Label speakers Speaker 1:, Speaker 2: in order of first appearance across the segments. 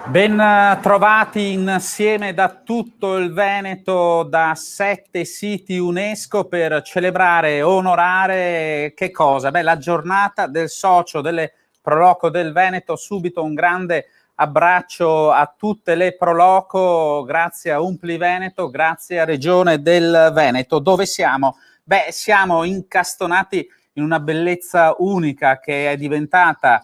Speaker 1: Ben trovati insieme da tutto il Veneto, da 7 siti UNESCO per celebrare e onorare che cosa? Beh, la giornata del socio delle Proloco del Veneto. Subito un grande abbraccio a tutte le Proloco, grazie a Umpli Veneto, grazie a Regione del Veneto. Dove siamo? Beh, siamo incastonati in una bellezza unica che è diventata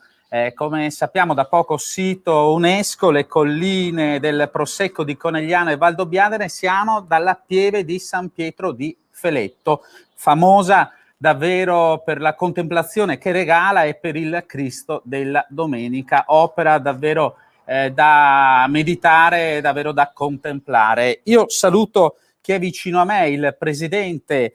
Speaker 1: come sappiamo da poco sito UNESCO, le colline del Prosecco di Conegliano e Valdobbiadene. Siamo dalla pieve di San Pietro di Feletto, famosa davvero per la contemplazione che regala e per il Cristo della Domenica, opera davvero da meditare, davvero da contemplare. Io saluto chi è vicino a me, il presidente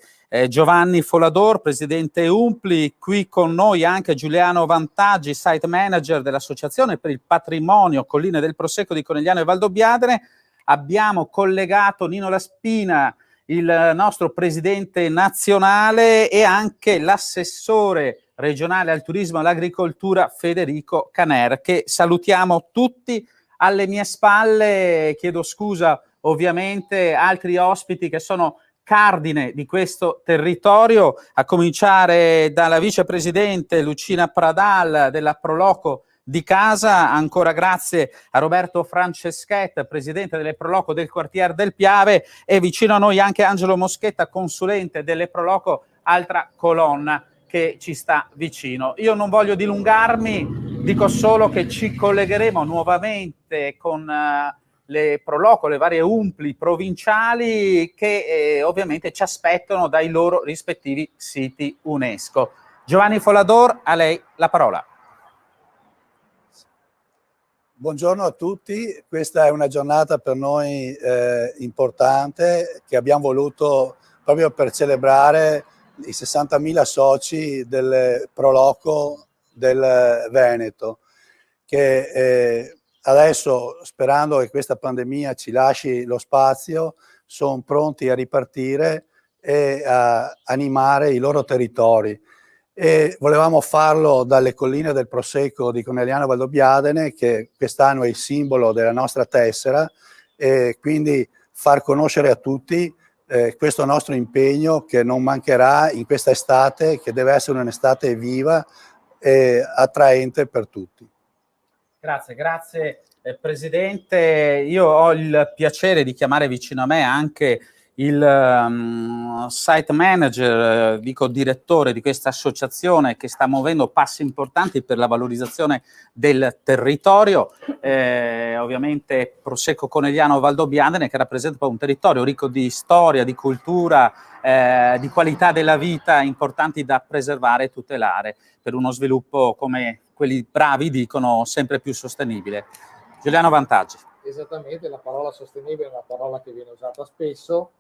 Speaker 1: Giovanni Folador, presidente Umpli, qui con noi anche Giuliano Vantaggi, site manager dell'Associazione per il Patrimonio Colline del Prosecco di Conegliano e Valdobbiadene. Abbiamo collegato Nino Laspina, il nostro presidente nazionale, e anche l'assessore regionale al turismo e all'agricoltura Federico Caner, che salutiamo tutti. Alle mie spalle, chiedo scusa ovviamente, altri ospiti che sono cardine di questo territorio, a cominciare dalla vicepresidente Lucina Pradal della Proloco di casa. Ancora grazie a Roberto Franceschet, presidente delle Proloco del quartier del Piave, e vicino a noi anche Angelo Moschetta, consulente delle Proloco, altra colonna che ci sta vicino. Io non voglio dilungarmi, dico solo che ci collegheremo nuovamente con le Proloco, le varie Umpli provinciali che ovviamente ci aspettano dai loro rispettivi siti UNESCO. Giovanni Folador, a lei la parola.
Speaker 2: Buongiorno a tutti, questa è una giornata per noi importante che abbiamo voluto proprio per celebrare i 60.000 soci del Proloco del Veneto, che adesso, sperando che questa pandemia ci lasci lo spazio, sono pronti a ripartire e a animare i loro territori. E volevamo farlo dalle colline del Prosecco di Conegliano Valdobbiadene, che quest'anno è il simbolo della nostra tessera, e quindi far conoscere a tutti questo nostro impegno che non mancherà in questa estate, che deve essere un'estate viva e attraente per tutti.
Speaker 1: Grazie, grazie Presidente. Io ho il piacere di chiamare vicino a me anche il site manager, dico direttore di questa associazione che sta muovendo passi importanti per la valorizzazione del territorio, ovviamente Prosecco Conegliano Valdobbiadene, che rappresenta un territorio ricco di storia, di cultura, di qualità della vita importanti da preservare e tutelare per uno sviluppo, come quelli bravi dicono, sempre più sostenibile. Giuliano Vantaggi.
Speaker 3: Esattamente, la parola sostenibile è una parola che viene usata spesso.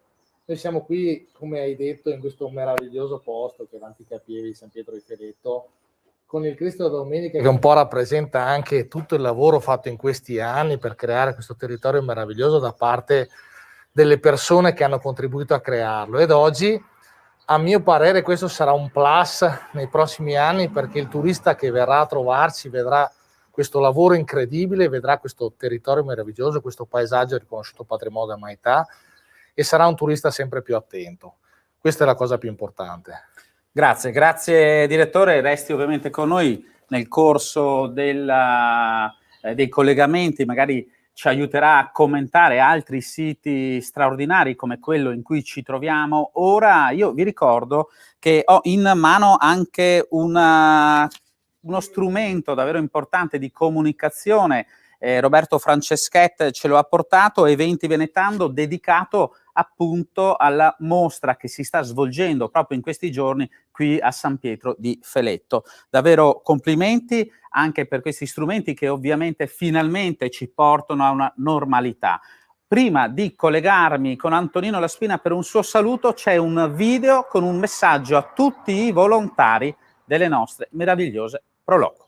Speaker 3: Noi siamo qui, come hai detto, in questo meraviglioso posto che è l'antica pieve di San Pietro di Feletto, con il Cristo della Domenica, che un po' rappresenta anche tutto il lavoro fatto in questi anni per creare questo territorio meraviglioso da parte delle persone che hanno contribuito a crearlo. Ed oggi, a mio parere, questo sarà un plus nei prossimi anni, perché il turista che verrà a trovarci vedrà questo lavoro incredibile, vedrà questo territorio meraviglioso, questo paesaggio riconosciuto patrimonio dell'umanità, e sarà un turista sempre più attento. Questa è la cosa più importante.
Speaker 1: Grazie, grazie direttore. Resti ovviamente con noi nel corso dei collegamenti, magari ci aiuterà a commentare altri siti straordinari come quello in cui ci troviamo ora. Io vi ricordo che ho in mano anche uno strumento davvero importante di comunicazione. Roberto Franceschet ce lo ha portato, Eventi Venetando, dedicato appunto alla mostra che si sta svolgendo proprio in questi giorni qui a San Pietro di Feletto. Davvero complimenti anche per questi strumenti che ovviamente finalmente ci portano a una normalità. Prima di collegarmi con Antonino Laspina per un suo saluto, c'è un video con un messaggio a tutti i volontari delle nostre meravigliose Proloco.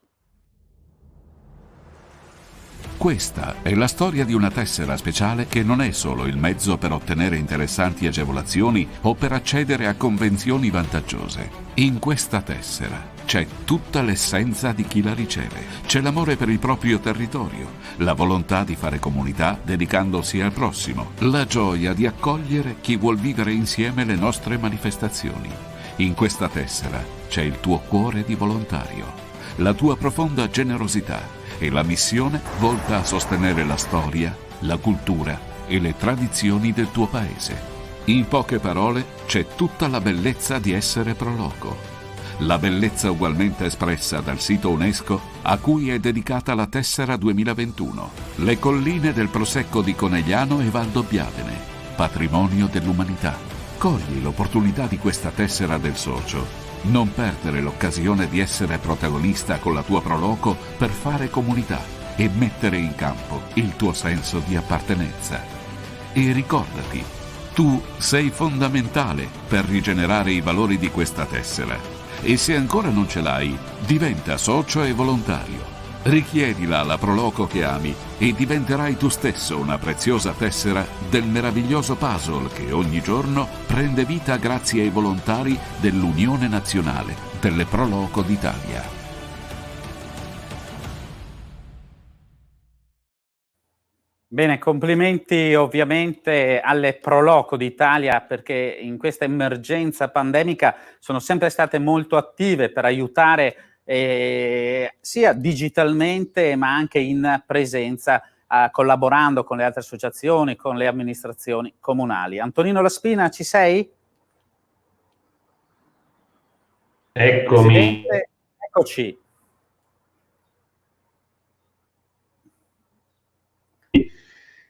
Speaker 4: Questa è la storia di una tessera speciale che non è solo il mezzo per ottenere interessanti agevolazioni o per accedere a convenzioni vantaggiose. In questa tessera c'è tutta l'essenza di chi la riceve. C'è l'amore per il proprio territorio, la volontà di fare comunità dedicandosi al prossimo, la gioia di accogliere chi vuol vivere insieme le nostre manifestazioni. In questa tessera c'è il tuo cuore di volontario, la tua profonda generosità e la missione volta a sostenere la storia, la cultura e le tradizioni del tuo paese. In poche parole, c'è tutta la bellezza di essere Proloco. La bellezza ugualmente espressa dal sito UNESCO a cui è dedicata la tessera 2021. Le colline del Prosecco di Conegliano e Valdobbiadene, patrimonio dell'umanità. Cogli l'opportunità di questa tessera del socio. Non perdere l'occasione di essere protagonista con la tua Proloco per fare comunità e mettere in campo il tuo senso di appartenenza. E ricordati, tu sei fondamentale per rigenerare i valori di questa tessera. E se ancora non ce l'hai, diventa socio e volontario. Richiedila alla Proloco che ami e diventerai tu stesso una preziosa tessera del meraviglioso puzzle che ogni giorno prende vita grazie ai volontari dell'Unione Nazionale delle Proloco d'Italia.
Speaker 1: Bene, complimenti ovviamente alle Proloco d'Italia, perché in questa emergenza pandemica sono sempre state molto attive per aiutare sia digitalmente ma anche in presenza, collaborando con le altre associazioni, con le amministrazioni comunali. Antonino Laspina, ci sei?
Speaker 5: Eccomi.
Speaker 1: Presidente, eccoci.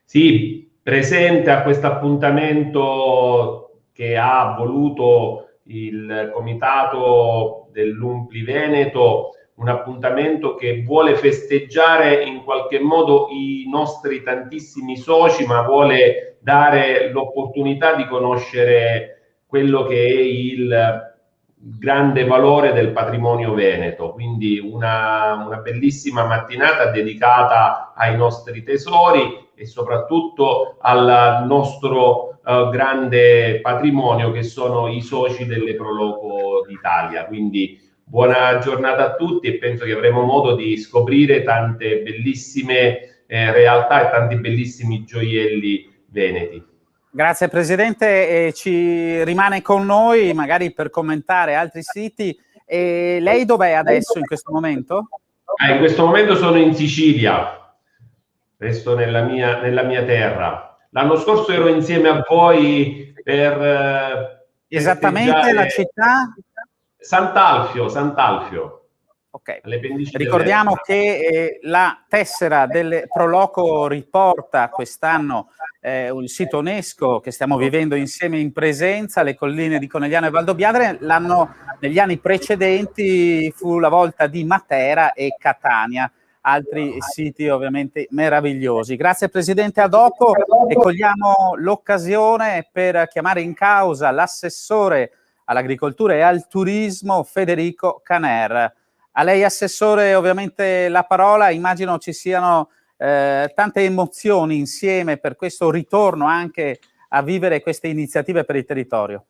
Speaker 5: Sì, presente a questo appuntamento che ha voluto il Comitato dell'Umpli Veneto, un appuntamento che vuole festeggiare in qualche modo i nostri tantissimi soci, ma vuole dare l'opportunità di conoscere quello che è il grande valore del patrimonio veneto. Quindi una bellissima mattinata dedicata ai nostri tesori e soprattutto al nostro grande patrimonio che sono i soci delle Proloco d'Italia. Quindi buona giornata a tutti e penso che avremo modo di scoprire tante bellissime realtà e tanti bellissimi gioielli veneti.
Speaker 1: Grazie Presidente, ci rimane con noi magari per commentare altri siti. E lei dov'è adesso in questo momento?
Speaker 5: In questo momento sono in Sicilia, resto nella mia terra. L'anno scorso ero insieme a voi per
Speaker 1: esattamente la città?
Speaker 5: Sant'Alfio.
Speaker 1: Ok, ricordiamo che la tessera delle Proloco riporta quest'anno il sito UNESCO che stiamo vivendo insieme in presenza, le colline di Conegliano e Valdobbiadene. Negli anni precedenti fu la volta di Matera e Catania, altri siti ovviamente meravigliosi. Grazie Presidente, a dopo, e cogliamo l'occasione per chiamare in causa l'assessore all'agricoltura e al turismo Federico Caner. A lei Assessore ovviamente la parola, immagino ci siano tante emozioni insieme per questo ritorno anche a vivere queste iniziative per il territorio.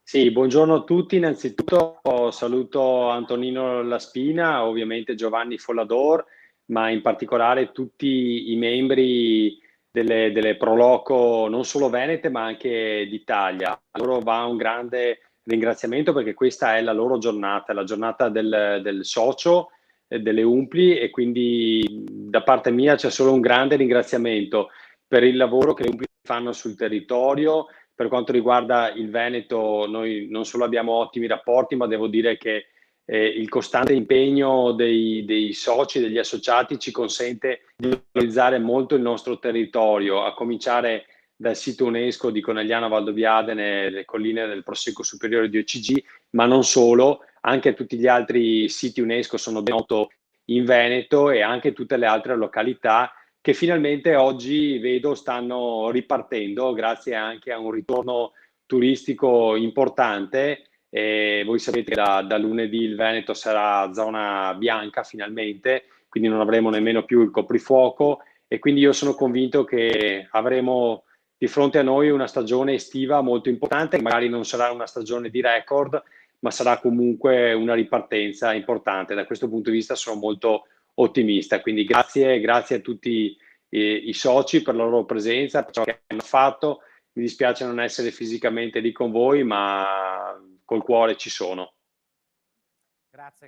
Speaker 6: Sì, buongiorno a tutti. Innanzitutto saluto Antonino Laspina, ovviamente Giovanni Follador, ma in particolare tutti i membri delle Proloco, non solo venete ma anche d'Italia. A loro va un grande ringraziamento perché questa è la loro giornata, la giornata del socio, delle Umpli, e quindi da parte mia c'è solo un grande ringraziamento per il lavoro che le Umpli fanno sul territorio. Per quanto riguarda il Veneto, noi non solo abbiamo ottimi rapporti, ma devo dire che il costante impegno dei soci, degli associati, ci consente di valorizzare molto il nostro territorio, a cominciare dal sito UNESCO di Conegliano Valdobbiadene, le colline del Prosecco Superiore di OCG, ma non solo, anche tutti gli altri siti UNESCO sono ben noto in Veneto, e anche tutte le altre località che finalmente oggi vedo stanno ripartendo grazie anche a un ritorno turistico importante. Voi sapete che da lunedì il Veneto sarà zona bianca finalmente, quindi non avremo nemmeno più il coprifuoco, e quindi io sono convinto che avremo di fronte a noi una stagione estiva molto importante. Magari non sarà una stagione di record, ma sarà comunque una ripartenza importante. Da questo punto di vista sono molto ottimista, quindi grazie a tutti i soci per la loro presenza, per ciò che hanno fatto. Mi dispiace non essere fisicamente lì con voi, ma col cuore ci sono.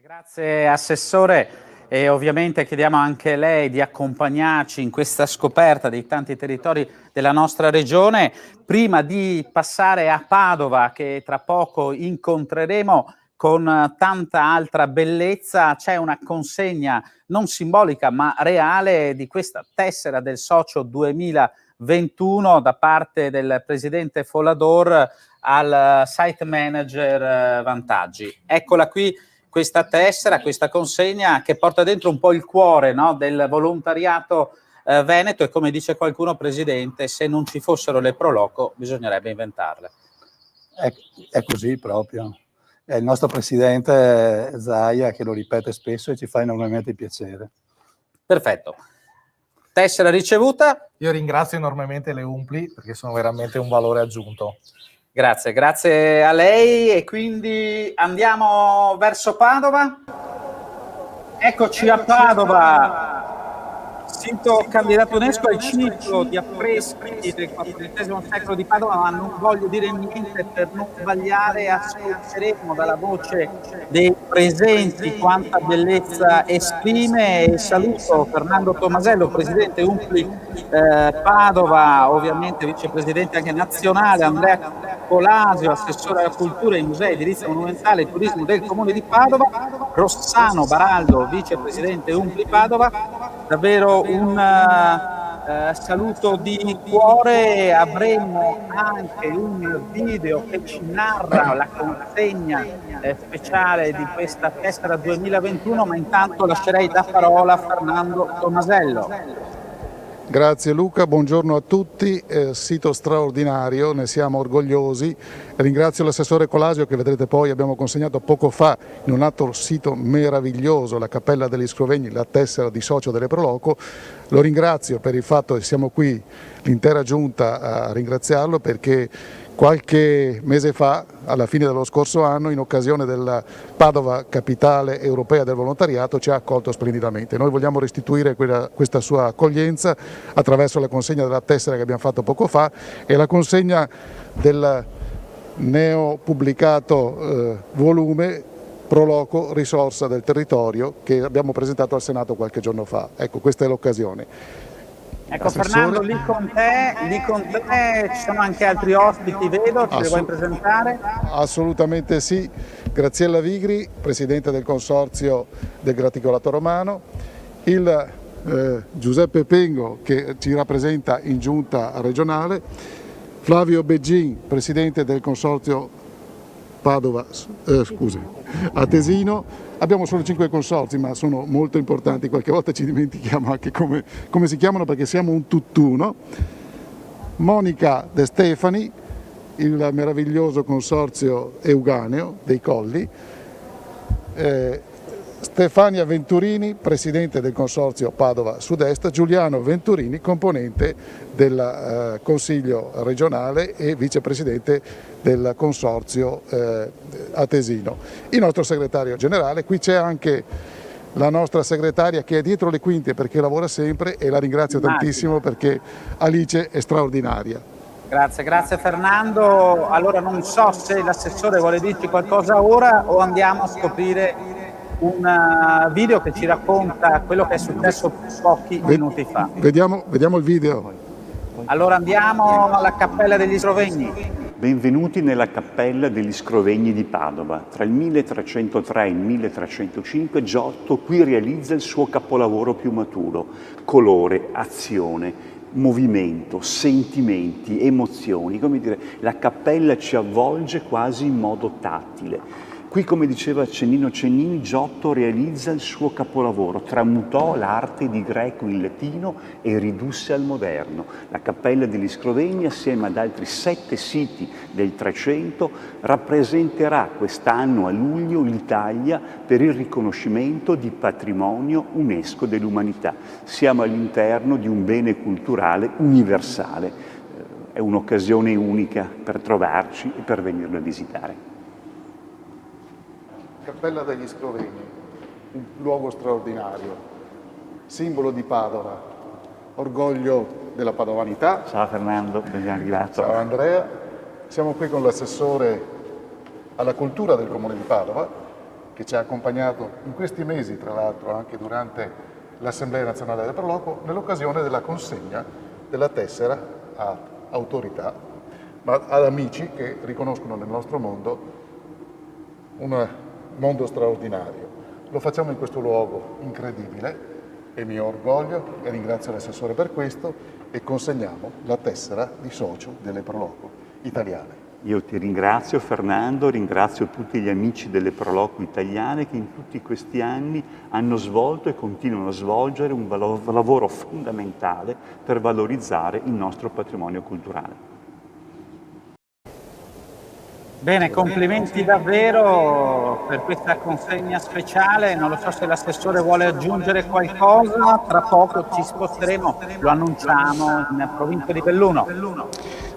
Speaker 1: Grazie Assessore, e ovviamente chiediamo anche a lei di accompagnarci in questa scoperta dei tanti territori della nostra regione. Prima di passare a Padova, che tra poco incontreremo con tanta altra bellezza, c'è una consegna non simbolica ma reale di questa tessera del socio 2021 da parte del presidente Folador al site manager Vantaggi. Eccola qui, questa tessera, questa consegna che porta dentro un po' il cuore, no, del volontariato veneto, e come dice qualcuno, Presidente, se non ci fossero le Pro Loco bisognerebbe inventarle.
Speaker 2: È così proprio. È il nostro Presidente Zaia che lo ripete spesso e ci fa enormemente piacere.
Speaker 1: Perfetto. Tessera ricevuta.
Speaker 3: Io ringrazio enormemente le Umpli perché sono veramente un valore aggiunto.
Speaker 1: Grazie a lei, e quindi andiamo verso Padova. Eccoci a Padova, sito candidato UNESCO al ciclo di affreschi del XIV secolo di Padova, ma non voglio dire niente per non sbagliare. Ascolteremo dalla voce dei presenti quanta bellezza esprime, e saluto Fernando Tomasello, presidente Umpli Padova, ovviamente vicepresidente anche nazionale, Andrea Colasio, assessore alla cultura, ai musei, edilizia monumentale e turismo del comune di Padova, Rossano Baraldo, vicepresidente Umpli Padova. Davvero un saluto di cuore. Avremo anche un video che ci narra la consegna speciale di questa tessera 2021, ma intanto lascerei la parola a Fernando Tomasello.
Speaker 7: Grazie Luca, buongiorno a tutti, sito straordinario, ne siamo orgogliosi. Ringrazio l'assessore Colasio, che vedrete poi abbiamo consegnato poco fa in un altro sito meraviglioso, la Cappella degli Scrovegni, la tessera di socio delle Pro Loco. Lo ringrazio per il fatto che siamo qui, l'intera giunta, a ringraziarlo, perché qualche mese fa, alla fine dello scorso anno, in occasione della Padova Capitale Europea del Volontariato, ci ha accolto splendidamente. Noi vogliamo restituire questa sua accoglienza attraverso la consegna della tessera che abbiamo fatto poco fa e la consegna del neopubblicato volume Pro Loco, risorsa del territorio, che abbiamo presentato al Senato qualche giorno fa. Ecco, questa è l'occasione.
Speaker 1: Ecco Fernando, lì con te ci sono anche altri ospiti, vedo, ce li vuoi presentare?
Speaker 7: Assolutamente sì, Graziella Vigri, presidente del consorzio del Graticolato Romano, il Giuseppe Pengo, che ci rappresenta in giunta regionale, Flavio Beggin, presidente del consorzio Padova, Atesino. Abbiamo solo 5 consorzi, ma sono molto importanti, qualche volta ci dimentichiamo anche come si chiamano, perché siamo un tutt'uno. Monica De Stefani, il meraviglioso consorzio Euganeo dei Colli, Stefania Venturini, presidente del consorzio Padova Sud-Est, Giuliano Venturini, componente del Consiglio regionale e vicepresidente del consorzio Atesino. Il nostro segretario generale, qui c'è anche la nostra segretaria che è dietro le quinte perché lavora sempre, e la ringrazio tantissimo perché Alice è straordinaria.
Speaker 1: Grazie Fernando. Allora non so se l'assessore vuole dirci qualcosa ora o andiamo a scoprire un video che ci racconta quello che è successo pochi minuti fa.
Speaker 7: Vediamo il video.
Speaker 1: Allora andiamo alla Cappella degli Scrovegni.
Speaker 8: Benvenuti nella Cappella degli Scrovegni di Padova. Tra il 1303 e il 1305 Giotto qui realizza il suo capolavoro più maturo: colore, azione, movimento, sentimenti, emozioni. Come dire, la cappella ci avvolge quasi in modo tattile. Qui, come diceva Cennino Cennini, Giotto realizza il suo capolavoro, tramutò l'arte di greco in latino e ridusse al moderno. La Cappella degli Scrovegni, assieme ad altri 7 siti del Trecento, rappresenterà quest'anno a luglio l'Italia per il riconoscimento di patrimonio UNESCO dell'umanità. Siamo all'interno di un bene culturale universale. È un'occasione unica per trovarci e per venirlo a visitare.
Speaker 7: Cappella degli Scrovegni, un luogo straordinario, simbolo di Padova, orgoglio della padovanità.
Speaker 8: Ciao Fernando, ben arrivato.
Speaker 7: Ciao Andrea, siamo qui con l'assessore alla cultura del Comune di Padova, che ci ha accompagnato in questi mesi, tra l'altro anche durante l'Assemblea Nazionale del Proloco, nell'occasione della consegna della tessera a autorità, ma ad amici che riconoscono nel nostro mondo un mondo straordinario. Lo facciamo in questo luogo incredibile, è mio orgoglio e ringrazio l'assessore per questo, e consegniamo la tessera di socio delle Proloco italiane.
Speaker 8: Io ti ringrazio Fernando, ringrazio tutti gli amici delle Proloco italiane che in tutti questi anni hanno svolto e continuano a svolgere un lavoro fondamentale per valorizzare il nostro patrimonio culturale.
Speaker 1: Bene, complimenti davvero per questa consegna speciale. Non lo so se l'assessore vuole aggiungere qualcosa, tra poco ci sposteremo, lo annunciamo, in provincia di Belluno.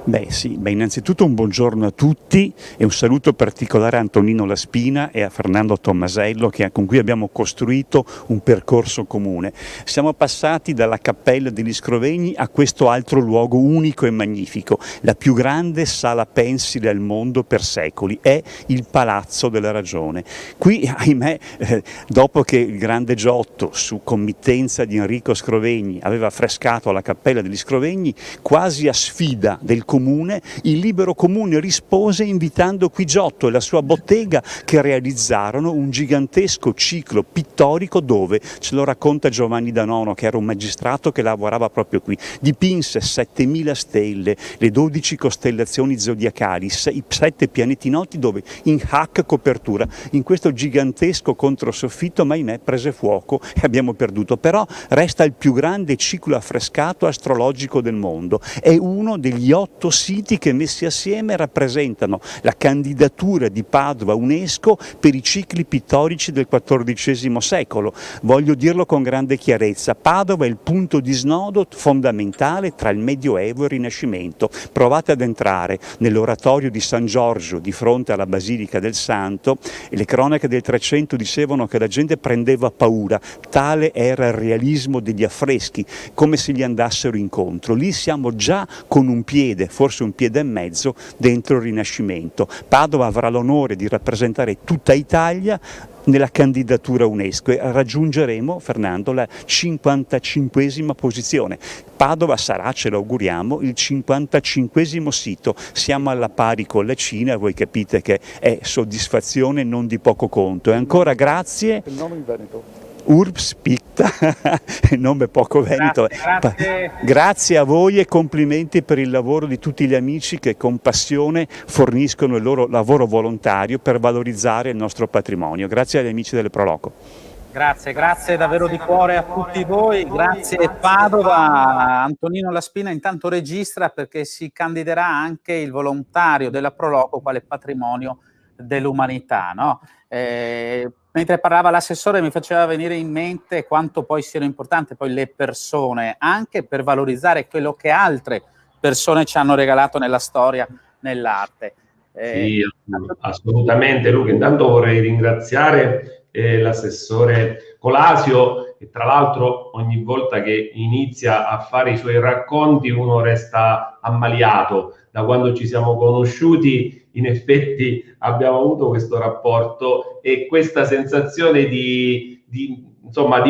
Speaker 8: Innanzitutto un buongiorno a tutti e un saluto particolare a Antonino Laspina e a Fernando Tommasello con cui abbiamo costruito un percorso comune. Siamo passati dalla Cappella degli Scrovegni a questo altro luogo unico e magnifico, la più grande sala pensile al mondo per secoli, è il Palazzo della Ragione. Qui, ahimè, dopo che il grande Giotto, su committenza di Enrico Scrovegni, aveva affrescato la Cappella degli Scrovegni, quasi a sfida del comune, il Libero Comune rispose invitando qui Giotto e la sua bottega, che realizzarono un gigantesco ciclo pittorico dove, ce lo racconta Giovanni Danono, che era un magistrato che lavorava proprio qui, dipinse 7000 stelle, le 12 costellazioni zodiacali, i 7 pianeti noti, dove in hack copertura, in questo gigantesco controsoffitto, ma ahimè prese fuoco e abbiamo perduto. Però resta il più grande ciclo affrescato astrologico del mondo, è uno degli 8 siti che messi assieme rappresentano la candidatura di Padova UNESCO per i cicli pittorici del XIV secolo. Voglio dirlo con grande chiarezza, Padova è il punto di snodo fondamentale tra il Medioevo e il Rinascimento. Provate ad entrare nell'oratorio di San Giorgio di fronte alla Basilica del Santo e le cronache del Trecento dicevano che la gente prendeva paura, tale era il realismo degli affreschi, come se gli andassero incontro. Lì siamo già con un piede, forse un piede e mezzo, dentro il Rinascimento. Padova avrà l'onore di rappresentare tutta Italia nella candidatura UNESCO e raggiungeremo, Fernando, la 55esima posizione. Padova sarà, ce lo auguriamo, il 55esimo sito. Siamo alla pari con la Cina, voi capite che è soddisfazione non di poco conto. E ancora grazie.
Speaker 7: Il nome in Veneto.
Speaker 8: Urbs Picta, nome poco veneto. Grazie a voi e complimenti per il lavoro di tutti gli amici che con passione forniscono il loro lavoro volontario per valorizzare il nostro patrimonio. Grazie agli amici delle Proloco.
Speaker 1: Grazie davvero di cuore a tutti voi, grazie Padova. Antonino Laspina intanto registra perché si candiderà anche il volontario della Proloco quale patrimonio dell'umanità, no? Mentre parlava l'assessore mi faceva venire in mente quanto poi siano importanti poi le persone, anche per valorizzare quello che altre persone ci hanno regalato nella storia, nell'arte.
Speaker 5: Sì, assolutamente Luca. Intanto vorrei ringraziare l'assessore Colasio, e tra l'altro ogni volta che inizia a fare i suoi racconti uno resta ammaliato. Da quando ci siamo conosciuti in effetti abbiamo avuto questo rapporto e questa sensazione di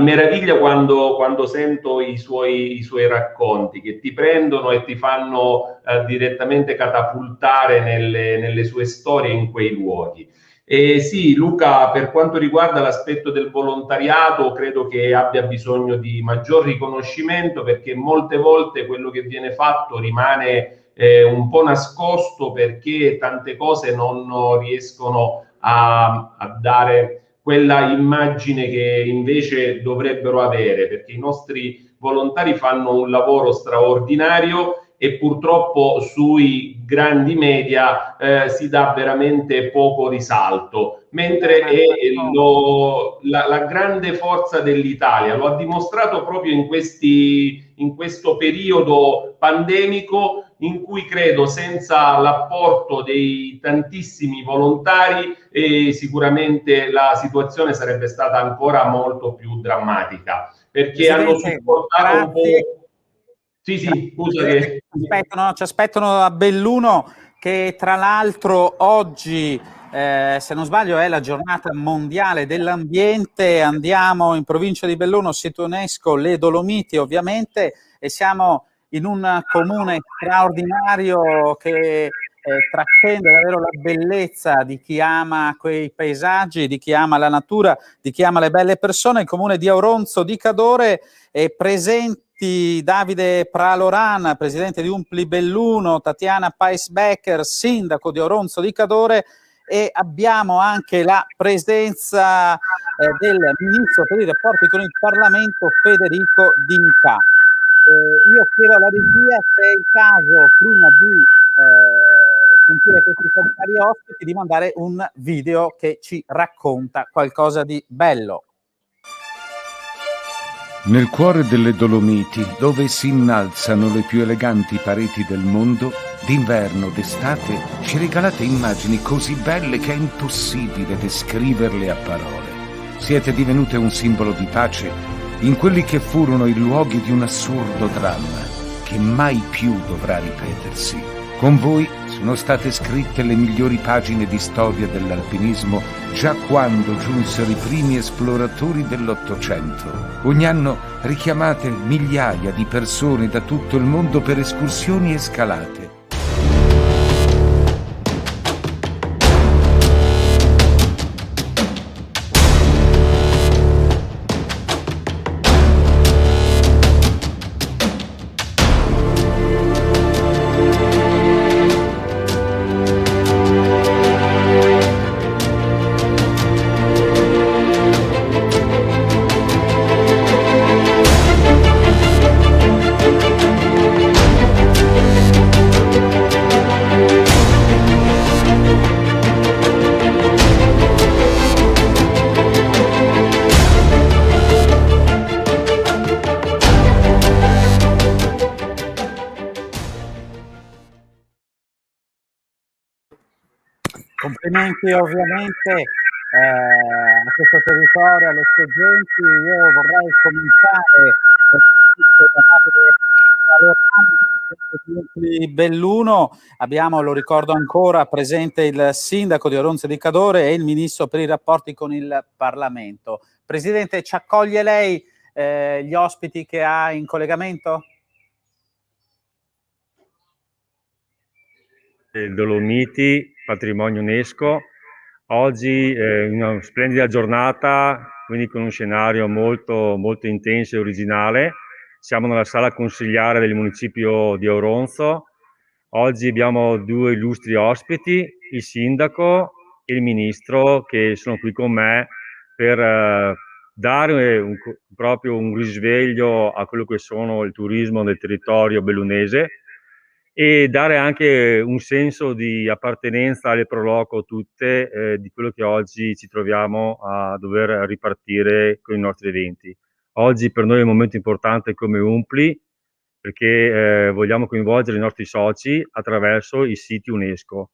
Speaker 5: meraviglia quando sento i suoi racconti che ti prendono e ti fanno direttamente catapultare nelle sue storie in quei luoghi. E sì, Luca, per quanto riguarda l'aspetto del volontariato, credo che abbia bisogno di maggior riconoscimento, perché molte volte quello che viene fatto rimane un po' nascosto, perché tante cose non riescono a dare quella immagine che invece dovrebbero avere, perché i nostri volontari fanno un lavoro straordinario e purtroppo sui grandi media si dà veramente poco risalto, mentre è la grande forza dell'Italia. Lo ha dimostrato proprio in questo periodo pandemico, in cui credo senza l'apporto dei tantissimi volontari sicuramente la situazione sarebbe stata ancora molto più drammatica, perché hanno supportato un po'. Sì, scusa che...
Speaker 1: Ci aspettano a Belluno, che tra l'altro oggi, se non sbaglio, è la giornata mondiale dell'ambiente. Andiamo in provincia di Belluno, sito UNESCO, le Dolomiti ovviamente, e siamo in un comune straordinario che trascende davvero la bellezza di chi ama quei paesaggi, di chi ama la natura, di chi ama le belle persone. Il comune di Auronzo di Cadore è presente Davide Praloran, presidente di Umpli Belluno, Tatiana Paes-Becker, sindaco di Auronzo di Cadore, e abbiamo anche la presenza del ministro per i rapporti con il Parlamento, Federico D'Inca. Io chiedo alla regia se è il caso, prima di sentire questi cari ospiti, di mandare un video che ci racconta qualcosa di bello.
Speaker 9: Nel cuore delle Dolomiti, dove si innalzano le più eleganti pareti del mondo, d'inverno, d'estate, ci regalate immagini così belle che è impossibile descriverle a parole. Siete divenute un simbolo di pace in quelli che furono i luoghi di un assurdo dramma che mai più dovrà ripetersi. Con voi sono state scritte le migliori pagine di storia dell'alpinismo già quando giunsero i primi esploratori dell'Ottocento. Ogni anno richiamate migliaia di persone da tutto il mondo per escursioni e scalate.
Speaker 1: Complimenti ovviamente a questo territorio, alle sue genti. Io vorrei cominciare di Belluno. Abbiamo, lo ricordo ancora, presente il sindaco di Auronzo di Cadore e il ministro per i rapporti con il Parlamento. Presidente, ci accoglie lei gli ospiti che ha in collegamento?
Speaker 10: Dolomiti, patrimonio UNESCO. Oggi una splendida giornata, quindi con un scenario molto, molto intenso e originale. Siamo nella sala consigliare del municipio di Auronzo. Oggi abbiamo due illustri ospiti, il sindaco e il ministro, che sono qui con me per dare proprio un risveglio a quello che sono il turismo del territorio bellunese e dare anche un senso di appartenenza alle pro loco tutte di quello che oggi ci troviamo a dover ripartire con i nostri eventi. Oggi per noi è un momento importante come Umpli, perché vogliamo coinvolgere i nostri soci attraverso i siti UNESCO.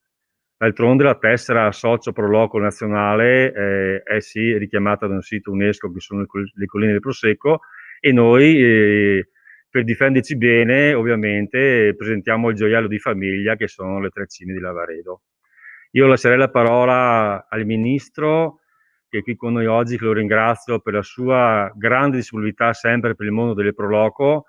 Speaker 10: D'altronde la tessera socio pro loco nazionale è sì richiamata da un sito UNESCO che sono le colline del Prosecco, e noi per difenderci bene ovviamente presentiamo il gioiello di famiglia che sono le Tre Cime di Lavaredo. Io lascerei la parola al ministro che è qui con noi oggi, che lo ringrazio per la sua grande disponibilità sempre per il mondo delle pro loco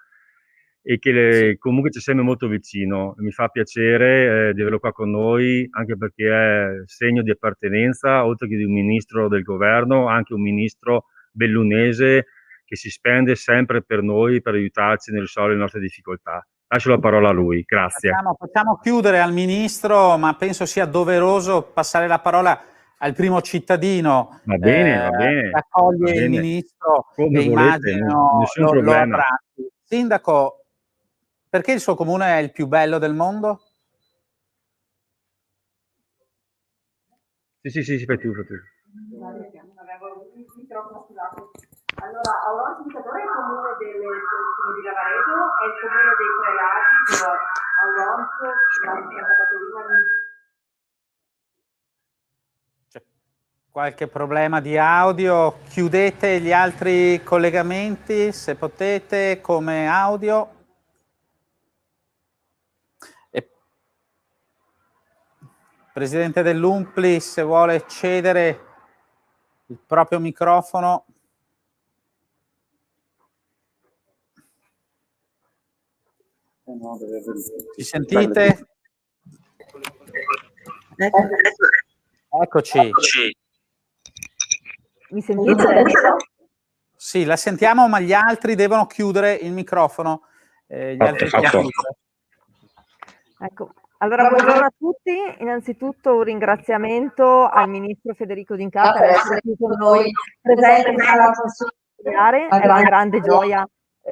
Speaker 10: e che comunque ci sembra molto vicino. Mi fa piacere di averlo qua con noi, anche perché è segno di appartenenza, oltre che di un ministro del governo, anche un ministro bellunese che si spende sempre per noi, per aiutarci nel risolvere le nostre difficoltà. Lascio la parola a lui, grazie.
Speaker 1: Facciamo chiudere al ministro, ma penso sia doveroso passare la parola al primo cittadino
Speaker 10: Va bene,
Speaker 1: che accoglie il ministro
Speaker 10: come
Speaker 1: e
Speaker 10: volete,
Speaker 1: immagino
Speaker 10: nessun
Speaker 1: lo
Speaker 10: problema.
Speaker 1: abbracci. Sindaco, perché il suo comune è il più bello del mondo?
Speaker 10: Sì, fai tu.
Speaker 11: Allora, Auronzo di Cadore è il comune delle Soluzioni di Lavaredo, è il comune dei Tre Laghi, dove Auronzo, la Santa Caterina.
Speaker 1: C'è qualche problema di audio? Chiudete gli altri collegamenti se potete come audio. Presidente dell'Umpli, se vuole cedere il proprio microfono. Ci sentite? Eccoci.
Speaker 11: Mi sentite adesso?
Speaker 1: Sì, la sentiamo, ma gli altri devono chiudere il microfono. Gli altri
Speaker 11: Ecco. Allora, buongiorno a tutti. Innanzitutto un ringraziamento al Ministro Federico D'Incà per essere qui con noi presente in sala consigliare. È una grande gioia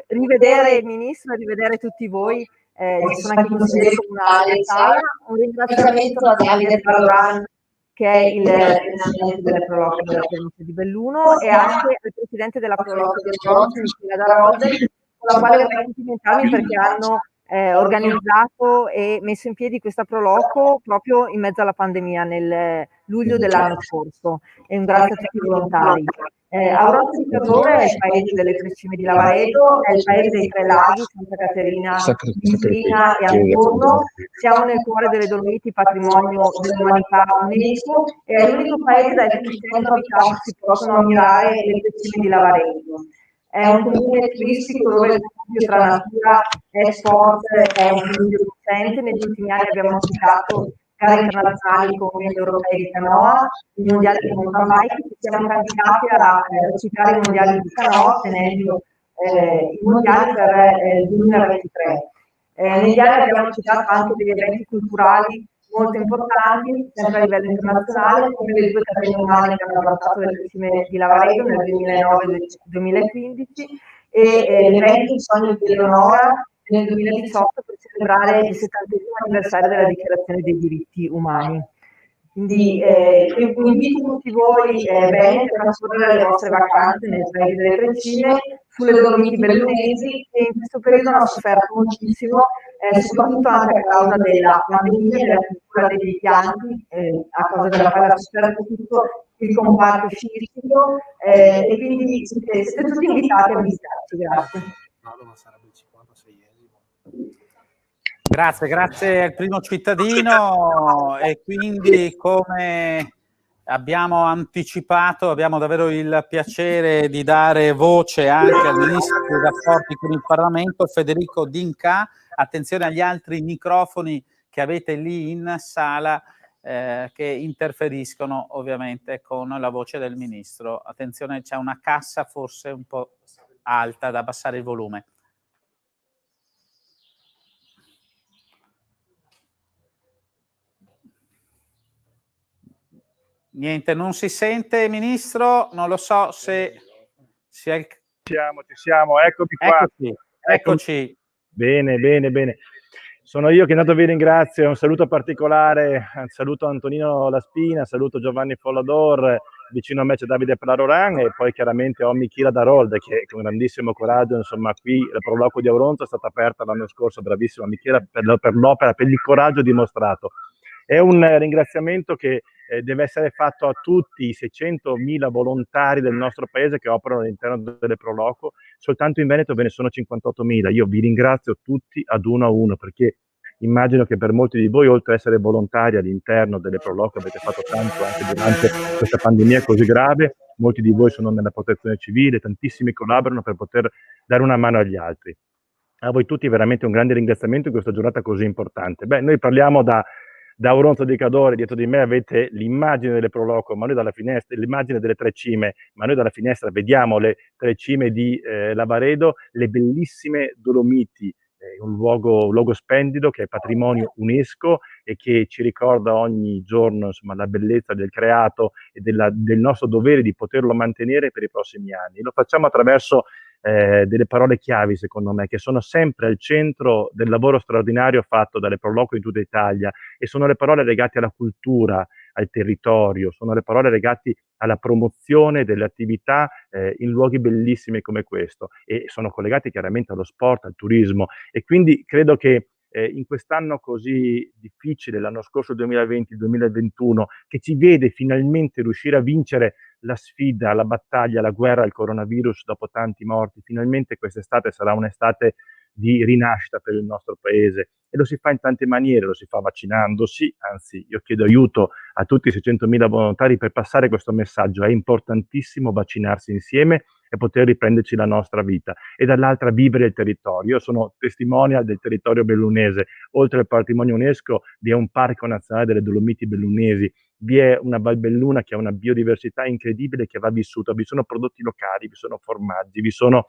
Speaker 11: rivedere il Ministro e rivedere tutti voi. Ci sono anche i consiglieri comunali in sala. Un ringraziamento a Davide Parran, che è il presidente della Proloco della provincia di Belluno, e anche al presidente della Proloco di Auronzo, Michela D'Aroldi, con la quale vorrei complimentarmi perché hanno organizzato e messo in piedi questa Proloco proprio in mezzo alla pandemia nel luglio dell'anno scorso, e un grazie a tutti i volontari. Auronzo di Cadore è il paese delle Tre Cime di Lavaredo, è il paese dei Tre Laghi, Santa Caterina, Bislina e Anturno. Siamo nel cuore delle Dolomiti, patrimonio dell'umanità UNESCO, e è l'unico paese dal cui centro abitato si possono ammirare le Tre Cime di Lavaredo. È un comune turistico dove il cambio tra natura e sport è un cambio costante. Negli ultimi anni abbiamo ospitato gare internazionali come gli europei di canoa, i mondiali di mountain bike. Siamo candidati a recitare i mondiali di canoa, tenendo i mondiali per il 2023. Negli anni abbiamo citato anche degli eventi culturali molto importanti, sempre a livello internazionale, come le due catene umane che hanno abbracciato le Tre Cime di Lavaredo nel 2009-2015 e l'evento Il Sogno di Eleonora nel 2018 per celebrare il 70° anniversario della Dichiarazione dei diritti umani. Quindi invito tutti voi bene per trascorrere le vostre vacanze nel paese delle Tre Cime, sulle Dolomiti bellunesi, che in questo periodo hanno sofferto moltissimo, soprattutto anche a causa della pandemia, della chiusura dei pianti, a causa della quale ha sofferto tutto il comparto sciistico, e quindi siete tutti invitati a visitarci. Grazie.
Speaker 1: Grazie al primo cittadino, e quindi, come abbiamo anticipato, abbiamo davvero il piacere di dare voce anche al Ministro dei rapporti con il Parlamento, Federico D'Incà. Attenzione agli altri microfoni che avete lì in sala che interferiscono ovviamente con la voce del Ministro. Attenzione, c'è una cassa forse un po' alta, da abbassare il volume. Niente, non si sente, Ministro, non lo so se... Ci
Speaker 12: siamo, eccomi qua.
Speaker 1: Eccoci.
Speaker 12: Bene. Sono io che intanto vi ringrazio, un saluto particolare, saluto Antonino Laspina, saluto Giovanni Follador, vicino a me c'è Davide Parran, e poi chiaramente ho Michela D'Aroldi, che con grandissimo coraggio, insomma, qui la Proloco di Auronzo è stata aperta l'anno scorso, bravissima Michela per l'opera, per il coraggio dimostrato. È un ringraziamento che deve essere fatto a tutti i 600.000 volontari del nostro paese che operano all'interno delle Proloco. Soltanto in Veneto ve ne sono 58.000. Io vi ringrazio tutti ad uno a uno, perché immagino che per molti di voi, oltre ad essere volontari all'interno delle Proloco, avete fatto tanto anche durante questa pandemia così grave. Molti di voi sono nella protezione civile, tantissimi collaborano per poter dare una mano agli altri. A voi tutti veramente un grande ringraziamento in questa giornata così importante. Beh, noi parliamo da Auronzo di Cadore. Dietro di me avete l'immagine delle Proloco, ma noi dalla finestra, l'immagine delle Tre Cime, ma noi dalla finestra vediamo le Tre Cime di Lavaredo, le bellissime Dolomiti un luogo splendido che è patrimonio UNESCO e che ci ricorda ogni giorno, insomma, la bellezza del creato e del nostro dovere di poterlo mantenere per i prossimi anni. Lo facciamo attraverso delle parole chiavi, secondo me, che sono sempre al centro del lavoro straordinario fatto dalle Pro Loco in tutta Italia, e sono le parole legate alla cultura, al territorio, sono le parole legate alla promozione delle attività in luoghi bellissimi come questo, e sono collegati chiaramente allo sport, al turismo, e quindi credo che in quest'anno così difficile, l'anno scorso 2020-2021, che ci vede finalmente riuscire a vincere la sfida, la battaglia, la guerra al coronavirus dopo tanti morti, finalmente quest'estate sarà un'estate di rinascita per il nostro paese, e lo si fa in tante maniere, lo si fa vaccinandosi, anzi io chiedo aiuto a tutti i 600.000 volontari per passare questo messaggio: è importantissimo vaccinarsi insieme e poter riprenderci la nostra vita, e dall'altra vivere il territorio. Io sono testimonial del territorio bellunese, oltre al patrimonio UNESCO vi è un parco nazionale delle Dolomiti Bellunesi, vi è una Valbelluna che ha una biodiversità incredibile che va vissuta, vi sono prodotti locali, vi sono formaggi, vi sono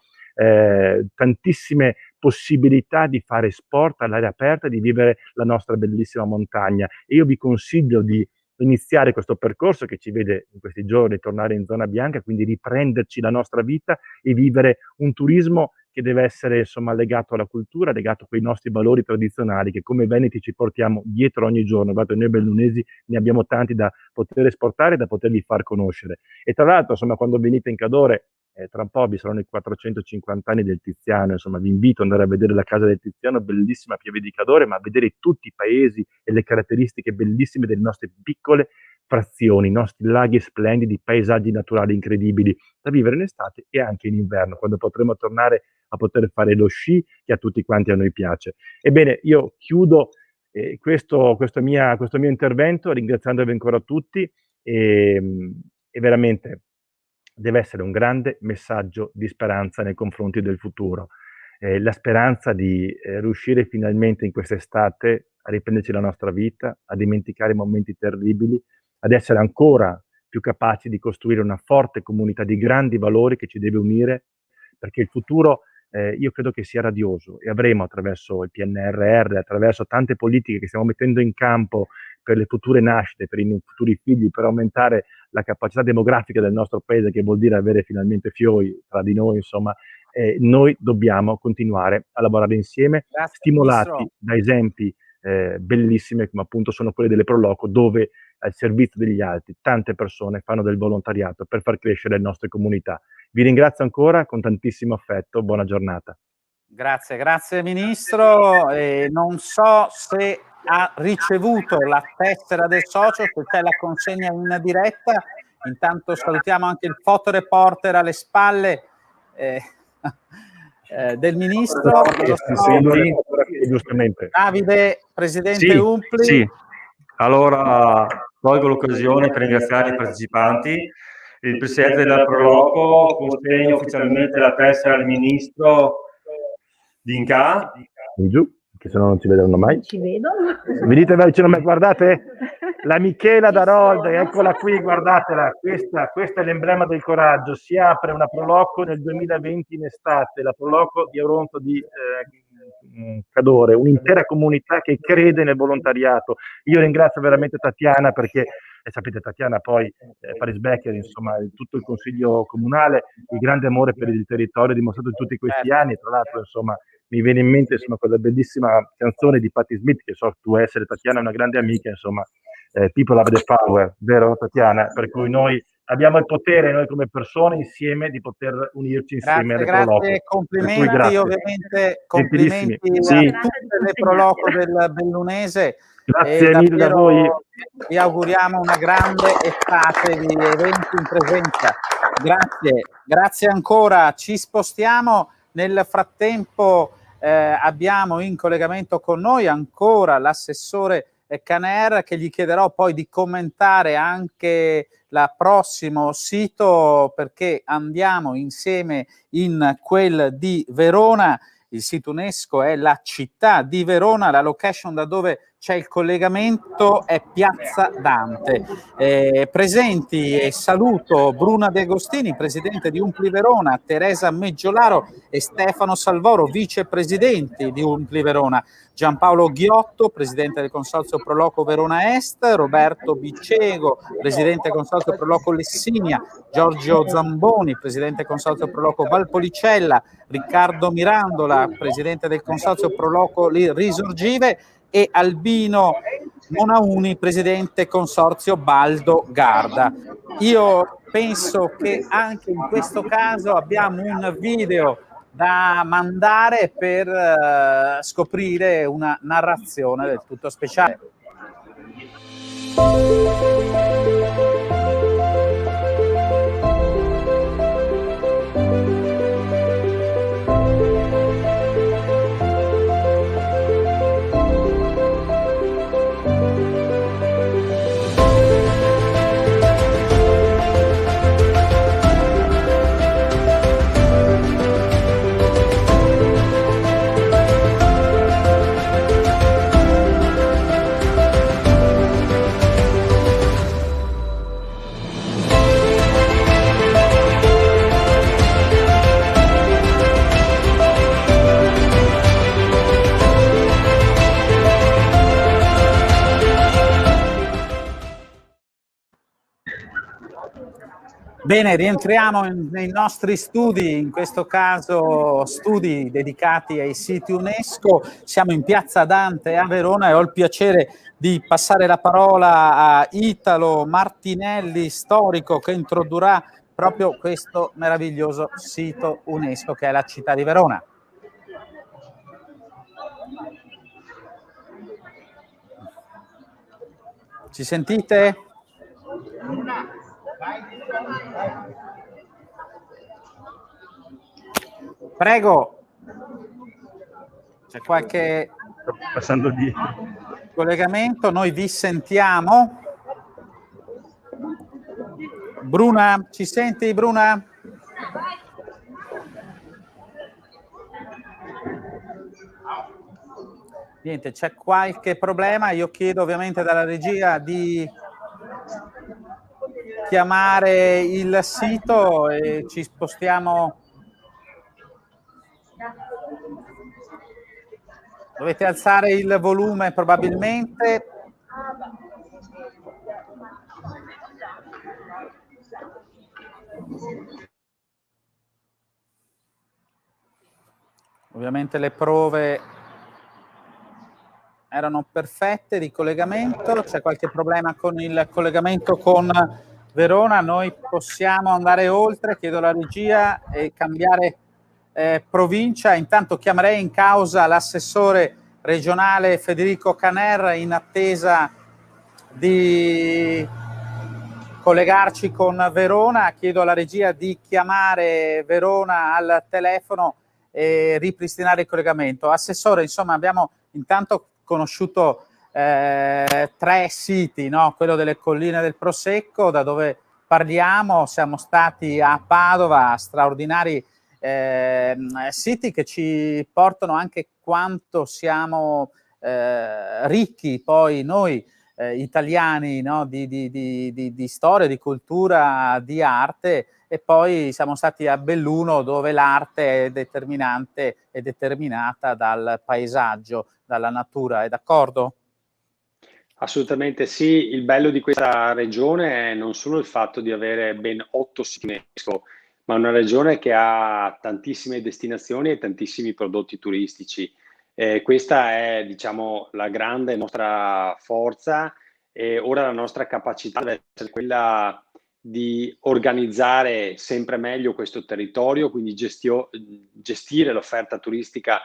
Speaker 12: tantissime possibilità di fare sport all'aria aperta, di vivere la nostra bellissima montagna, e io vi consiglio di iniziare questo percorso che ci vede in questi giorni tornare in zona bianca, quindi riprenderci la nostra vita e vivere un turismo che deve essere, insomma, legato alla cultura, legato a quei nostri valori tradizionali che come veneti ci portiamo dietro ogni giorno. Guardate, noi bellunesi ne abbiamo tanti da poter esportare e da potervi far conoscere. E tra l'altro, insomma, quando venite in Cadore, tra un po' vi saranno i 450 anni del Tiziano, insomma vi invito ad andare a vedere la casa del Tiziano, bellissima a Pieve di Cadore, ma a vedere tutti i paesi e le caratteristiche bellissime delle nostre piccole frazioni, i nostri laghi splendidi, paesaggi naturali incredibili da vivere in estate e anche in inverno, quando potremo tornare a poter fare lo sci che a tutti quanti a noi piace. Ebbene, io chiudo questo mio intervento ringraziandovi ancora tutti, e veramente deve essere un grande messaggio di speranza nei confronti del futuro. La speranza di riuscire finalmente in quest'estate a riprenderci la nostra vita, a dimenticare i momenti terribili, ad essere ancora più capaci di costruire una forte comunità di grandi valori che ci deve unire, perché il futuro io credo che sia radioso, e avremo, attraverso il PNRR, attraverso tante politiche che stiamo mettendo in campo per le future nascite, per i futuri figli, per aumentare la capacità demografica del nostro paese, che vuol dire avere finalmente fioi tra di noi, insomma, noi dobbiamo continuare a lavorare insieme, stimolati
Speaker 1: Ministro.
Speaker 12: da esempi bellissimi come appunto sono quelli delle Pro Loco, dove al servizio degli altri tante persone fanno del volontariato per far crescere le nostre comunità. Vi ringrazio ancora con tantissimo affetto, buona giornata.
Speaker 1: Grazie Ministro. Non so se ha ricevuto la tessera del socio, se c'è la consegna in diretta. Intanto salutiamo anche il fotoreporter alle spalle del Ministro.
Speaker 12: Giustamente.
Speaker 1: Davide, Presidente Umpli.
Speaker 10: Sì. Allora, colgo l'occasione per ringraziare i partecipanti. Il Presidente della Pro Loco consegna ufficialmente la tessera al Ministro D'Inca.
Speaker 12: Giù, che se no non ci vedranno mai.
Speaker 11: Ci vedo.
Speaker 12: Venite vicino a me, guardate la Michela Darolda, eccola qui, guardatela, questa è l'emblema del coraggio. Si apre una Pro Loco nel 2020 in estate, la Pro Loco di Auronto di Cadore, un'intera comunità che crede nel volontariato. Io ringrazio veramente Tatiana, perché sapete, Tatiana poi Paris Becker, insomma, tutto il consiglio comunale, il grande amore per il territorio dimostrato in tutti questi anni. Tra l'altro, insomma, mi viene in mente, insomma, quella bellissima canzone di Patti Smith, che so tu essere, Tatiana è una grande amica, insomma, People Have the Power, vero Tatiana? Per cui noi abbiamo il potere, noi come persone insieme, di poter unirci insieme alle Pro Loco.
Speaker 1: Complimenti,
Speaker 12: grazie.
Speaker 1: Ovviamente complimenti
Speaker 12: Sì.
Speaker 1: a tutte le Pro Loco del Bellunese.
Speaker 12: Grazie mille a voi.
Speaker 1: Vi auguriamo una grande estate di eventi in presenza. Grazie ancora. Ci spostiamo. Nel frattempo abbiamo in collegamento con noi ancora l'assessore Caner, che gli chiederò poi di commentare anche il prossimo sito, perché andiamo insieme in quel di Verona, il sito UNESCO è la città di Verona, la location da dove c'è il collegamento è Piazza Dante. Presenti e saluto Bruna De Agostini, presidente di Umpli Verona, Teresa Meggiolaro e Stefano Salvoro, vicepresidenti di Umpli Verona, Giampaolo Ghiotto, presidente del Consorzio Proloco Verona Est, Roberto Bicego, presidente del Consorzio Proloco Lessinia, Giorgio Zamboni, presidente del Consorzio Proloco Valpolicella, Riccardo Mirandola, presidente del Consorzio Proloco Risorgive, e Albino Monauni, presidente Consorzio Baldo Garda. Io penso che anche in questo caso abbiamo un video da mandare per scoprire una narrazione del tutto speciale. Bene, rientriamo nei nostri studi, in questo caso studi dedicati ai siti UNESCO. Siamo in Piazza Dante a Verona e ho il piacere di passare la parola a Italo Martinelli, storico, che introdurrà proprio questo meraviglioso sito UNESCO che è la città di Verona. Ci sentite? Prego, c'è qualche collegamento? Noi vi sentiamo. Bruna, ci senti Bruna? Niente, c'è qualche problema. Io chiedo ovviamente dalla regia di chiamare il sito e ci spostiamo. Dovete alzare il volume probabilmente. Ovviamente le prove erano perfette di collegamento. C'è qualche problema con il collegamento con Verona? Noi possiamo andare oltre, chiedo alla regia, e cambiare provincia. Intanto chiamerei in causa l'assessore regionale Federico Caner in attesa di collegarci con Verona. Chiedo alla regia di chiamare Verona al telefono e ripristinare il collegamento. Assessore, insomma, abbiamo intanto conosciuto 3 siti, no? Quello delle colline del Prosecco, da dove parliamo, siamo stati a Padova, straordinari siti che ci portano anche quanto siamo ricchi poi noi italiani, no? di storia, di cultura, di arte, e poi siamo stati a Belluno, dove l'arte è determinante e determinata dal paesaggio, dalla natura. È d'accordo?
Speaker 6: Assolutamente sì. Il bello di questa regione è non solo il fatto di avere ben 8 siti UNESCO, ma una regione che ha tantissime destinazioni e tantissimi prodotti turistici. Questa è, diciamo, la grande nostra forza, e ora la nostra capacità deve essere quella di organizzare sempre meglio questo territorio, quindi gestire l'offerta turistica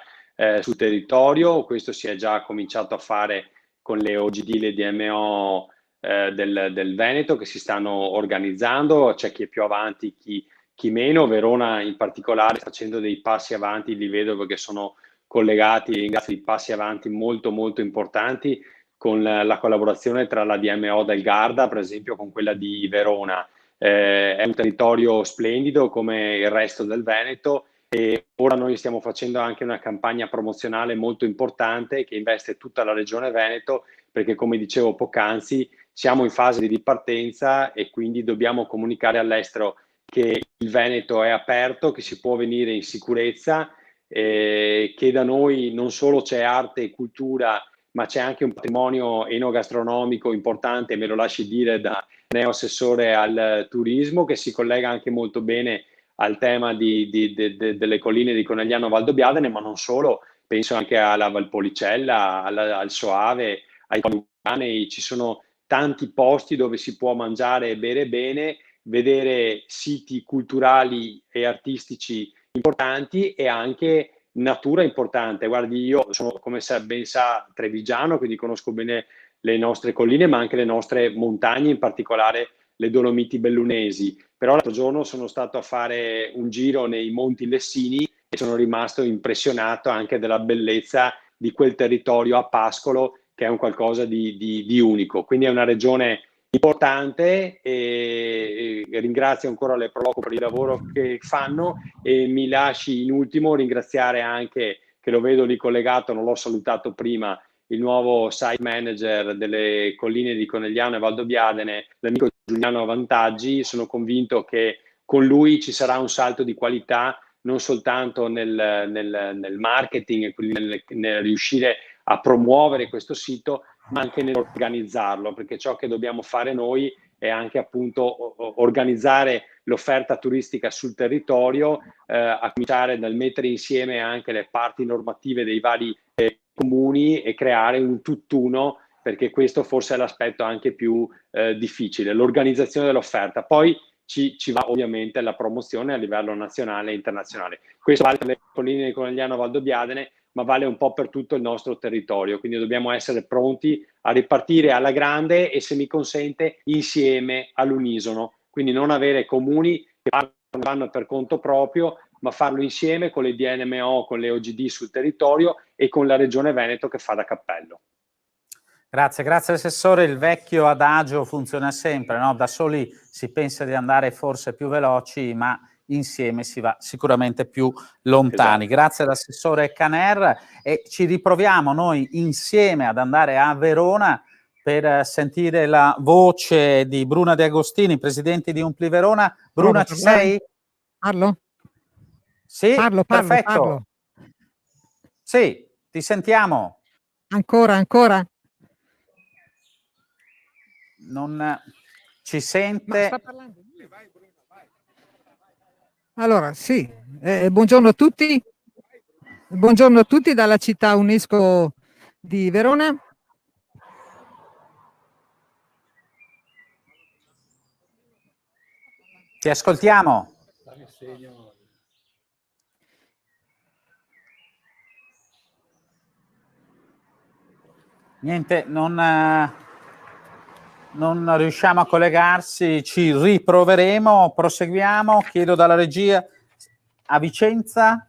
Speaker 6: sul territorio. Questo si è già cominciato a fare con le OGD, le DMO del Veneto, che si stanno organizzando. C'è chi è più avanti, chi meno. Verona in particolare sta facendo dei passi avanti, li vedo perché sono collegati, ringrazio, dei passi avanti molto molto importanti, con la collaborazione tra la DMO del Garda, per esempio, con quella di Verona. È un territorio splendido come il resto del Veneto, e ora noi stiamo facendo anche una campagna promozionale molto importante che investe tutta la regione Veneto, perché come dicevo poc'anzi siamo in fase di ripartenza e quindi dobbiamo comunicare all'estero che il Veneto è aperto, che si può venire in sicurezza, che da noi non solo c'è arte e cultura, ma c'è anche un patrimonio enogastronomico importante, me lo lasci dire da neoassessore al turismo, che si collega anche molto bene al tema delle colline di Conegliano Valdobbiadene, ma non solo, penso anche alla Valpolicella, al Soave, ai Palucanei. Ci sono tanti posti dove si può mangiare e bere bene, vedere siti culturali e artistici importanti e anche natura importante. Guardi, io sono, come ben sa, trevigiano, quindi conosco bene le nostre colline, ma anche le nostre montagne, in particolare le Dolomiti Bellunesi. Però l'altro giorno sono stato a fare un giro nei Monti Lessini e sono rimasto impressionato anche della bellezza di quel territorio a pascolo, che è un qualcosa di unico. Quindi è una regione importante e ringrazio ancora le Proloco per il lavoro che fanno e mi lasci in ultimo ringraziare anche, che lo vedo lì collegato, non l'ho salutato prima, il nuovo site manager delle colline di Conegliano e Valdobbiadene, l'amico Giuliano Vantaggi. Sono convinto che con lui ci sarà un salto di qualità non soltanto nel marketing e quindi nel riuscire a promuovere questo sito, ma anche nell'organizzarlo, perché ciò che dobbiamo fare noi è anche appunto organizzare l'offerta turistica sul territorio, a cominciare dal mettere insieme anche le parti normative dei vari comuni e creare un tutt'uno, perché questo forse è l'aspetto anche più difficile, l'organizzazione dell'offerta. Poi ci va ovviamente la promozione a livello nazionale e internazionale. Questo vale per le colline di Conegliano Valdobbiadene, ma vale un po' per tutto il nostro territorio, quindi dobbiamo essere pronti a ripartire alla grande e, se mi consente, insieme all'unisono, quindi non avere comuni che vanno per conto proprio, ma farlo insieme con le DNMO, con le OGD sul territorio e con la Regione Veneto che fa da cappello.
Speaker 1: Grazie Assessore. Il vecchio adagio funziona sempre, no? Da soli si pensa di andare forse più veloci, ma insieme si va sicuramente più lontani.
Speaker 6: Esatto.
Speaker 1: Grazie all'assessore Caner e ci riproviamo noi insieme ad andare a Verona per sentire la voce di Bruna De Agostini, presidente di Umpli Verona. Bruna, ci sei?
Speaker 13: Parlo?
Speaker 1: Sì,
Speaker 13: Parlo.
Speaker 1: perfetto. Sì, ti sentiamo.
Speaker 13: Ancora?
Speaker 1: Non ci sente.
Speaker 13: Ma sta parlando? Allora, sì, buongiorno a tutti. Buongiorno a tutti dalla città UNESCO di Verona.
Speaker 1: Ti ascoltiamo. Niente, non riusciamo a collegarsi, ci riproveremo, proseguiamo. Chiedo dalla regia a Vicenza.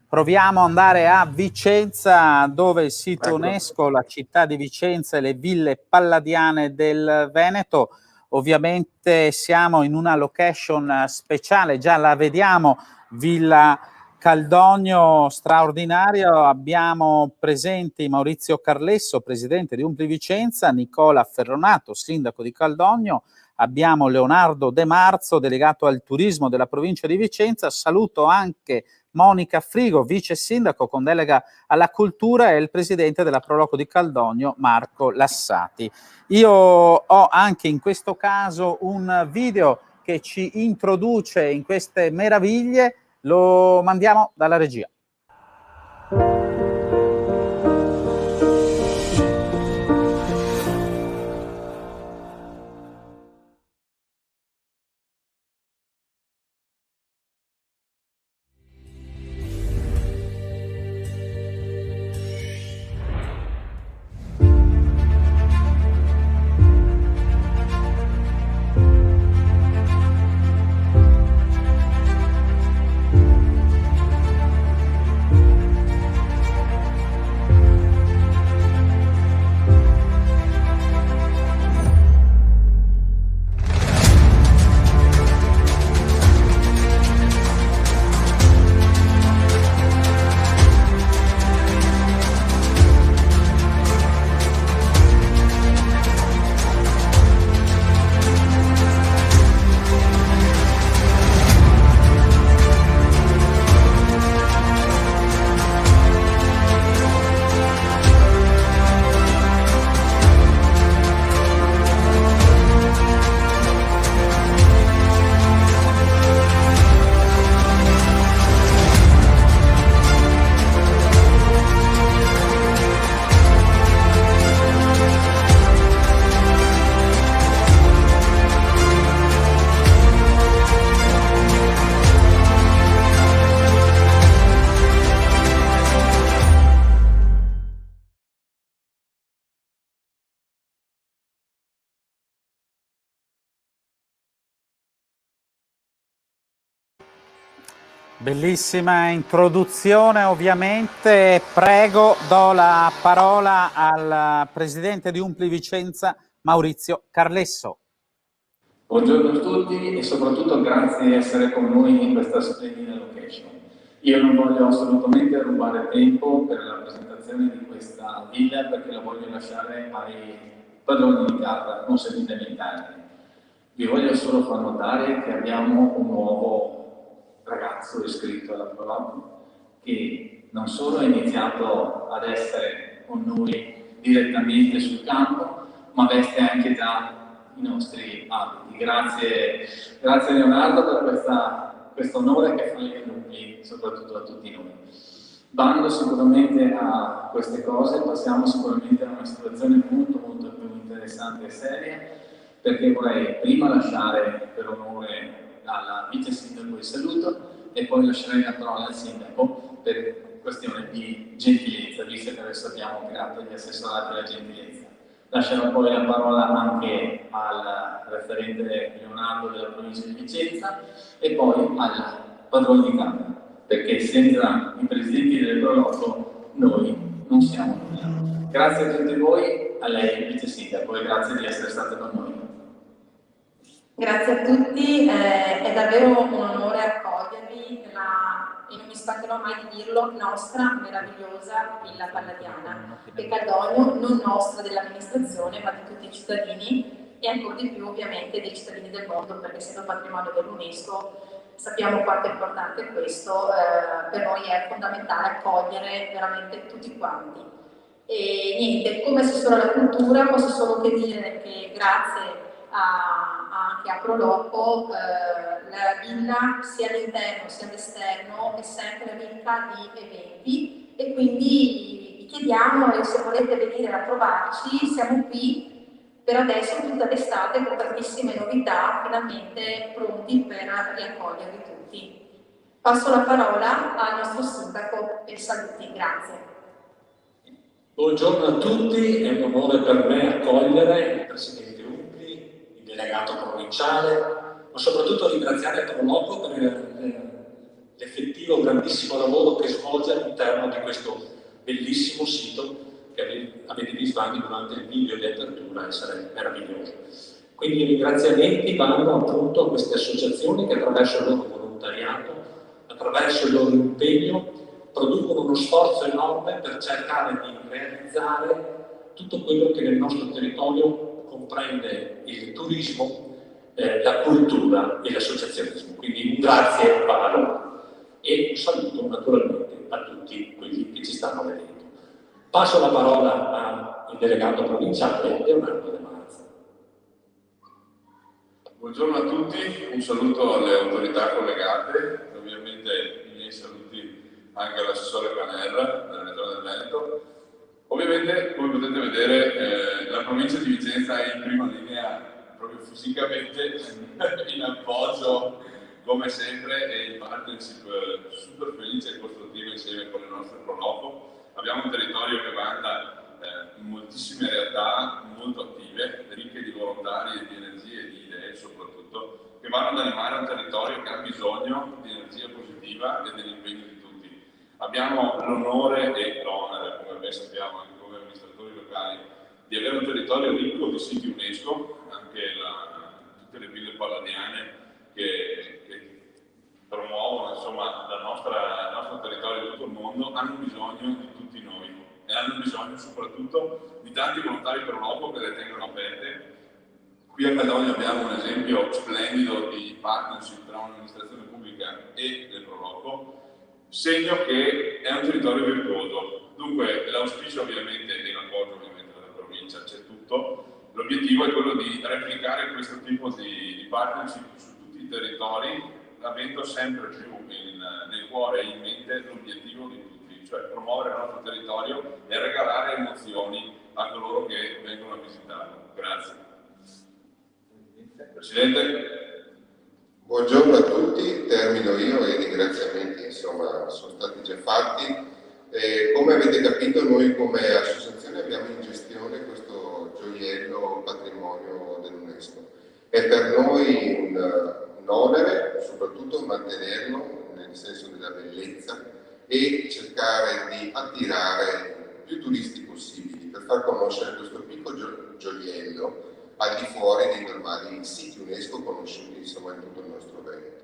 Speaker 1: Proviamo ad andare a Vicenza, dove il sito UNESCO, la città di Vicenza e le ville palladiane del Veneto. Ovviamente siamo in una location speciale, già la vediamo, Villa Caldogno straordinario. Abbiamo presenti Maurizio Carlesso, presidente di Umpli Vicenza, Nicola Ferronato, sindaco di Caldogno, abbiamo Leonardo De Marzo, delegato al turismo della provincia di Vicenza. Saluto anche Monica Frigo, vice sindaco con delega alla cultura, e il presidente della Proloco di Caldogno, Marco Lassati. Io ho anche in questo caso un video che ci introduce in queste meraviglie, lo mandiamo dalla regia. Bellissima introduzione, ovviamente. Prego, do la parola al presidente di Umpli Vicenza, Maurizio Carlesso.
Speaker 14: Buongiorno a tutti e soprattutto grazie di essere con noi in questa splendida location. Io non voglio assolutamente rubare tempo per la presentazione di questa villa perché la voglio lasciare ai padroni di casa, non sentimentali. Vi voglio solo far notare che abbiamo un nuovo ragazzo iscritto alla Pro che non solo ha iniziato ad essere con noi direttamente sul campo, ma veste anche già i nostri abiti. Grazie Leonardo per questo onore che fai ai Umpli, soprattutto a tutti noi. Bando sicuramente a queste cose, passiamo sicuramente a una situazione molto più interessante e seria, perché vorrei prima lasciare per onore alla vice sindaco il saluto e poi lascerei la parola al sindaco per questione di gentilezza, visto che adesso abbiamo creato gli assessorati alla gentilezza. Lascerò poi la parola anche al referente Leonardo della provincia di Vicenza e poi al padrone di casa, perché senza i presidenti del Proloco noi non siamo nulla. Grazie a tutti voi, a lei vice sindaco, e grazie di essere stato con noi.
Speaker 15: Grazie a tutti, è davvero un onore accogliervi nella, e non mi stancherò mai di dirlo, nostra meravigliosa Villa Palladiana, Pecaldogno, non nostra dell'amministrazione ma di tutti i cittadini e ancora di più ovviamente dei cittadini del mondo, perché essendo patrimonio dell'UNESCO sappiamo quanto è importante questo, per noi è fondamentale accogliere veramente tutti quanti. E niente, come assessore alla cultura posso solo che dire che grazie anche a Proloco, la villa sia all'interno sia all'esterno è sempre ricca di eventi e quindi vi chiediamo se volete venire a trovarci, siamo qui per adesso tutta l'estate con tantissime novità, finalmente pronti per riaccogliervi tutti. Passo la parola al nostro sindaco per saluti, grazie.
Speaker 16: Buongiorno a tutti, è un onore per me accogliere il presidente delegato provinciale, ma soprattutto ringraziare Proloco per l'effettivo grandissimo lavoro che svolge all'interno di questo bellissimo sito che avete visto anche durante il video di apertura essere meraviglioso. Quindi i ringraziamenti vanno appunto a queste associazioni che attraverso il loro volontariato, attraverso il loro impegno, producono uno sforzo enorme per cercare di realizzare tutto quello che nel nostro territorio comprende il turismo, la cultura e l'associazionismo. Quindi un grazie va a loro e un saluto naturalmente a tutti quelli che ci stanno vedendo. Passo la parola al delegato provinciale Leonardo De Marzio.
Speaker 17: Buongiorno a tutti, un saluto alle autorità collegate, ovviamente i miei saluti anche all'assessore Canerra della Regione del Veneto. Ovviamente, come potete vedere, la provincia di Vicenza è in prima linea proprio fisicamente in appoggio, come sempre, e in partnership super felice e costruttiva insieme con le nostre Proloco. Abbiamo un territorio che vanta moltissime realtà molto attive, ricche di volontari e di energie e di idee soprattutto, che vanno ad animare un territorio che ha bisogno di energia positiva e dell'impegno di tutti. Abbiamo l'onore e l'onere, come ben sappiamo anche come amministratori locali, di avere un territorio ricco di siti UNESCO, anche tutte le ville palladiane che promuovono insomma, il nostro territorio in tutto il mondo, hanno bisogno di tutti noi e hanno bisogno soprattutto di tanti volontari per Proloco che le tengono aperte. Qui a Cadogno abbiamo un esempio splendido di partnership tra un'amministrazione pubblica e le Proloco, segno che è un territorio virtuoso. Dunque l'auspicio ovviamente e l'appoggio ovviamente della provincia c'è tutto, l'obiettivo è quello di replicare questo tipo di partnership su tutti i territori, avendo sempre più nel cuore e in mente l'obiettivo di tutti, cioè promuovere il nostro territorio e regalare emozioni a coloro che vengono a visitarlo. Grazie. Presidente.
Speaker 18: Buongiorno a tutti, termino io e i ringraziamenti insomma sono stati già fatti. Come avete capito noi come associazione abbiamo in gestione questo gioiello patrimonio dell'UNESCO. È per noi un onere soprattutto mantenerlo nel senso della bellezza, e cercare di attirare più turisti possibili per far conoscere questo piccolo gioiello al di fuori dei normali siti UNESCO conosciuti insomma in tutto il nostro Veneto.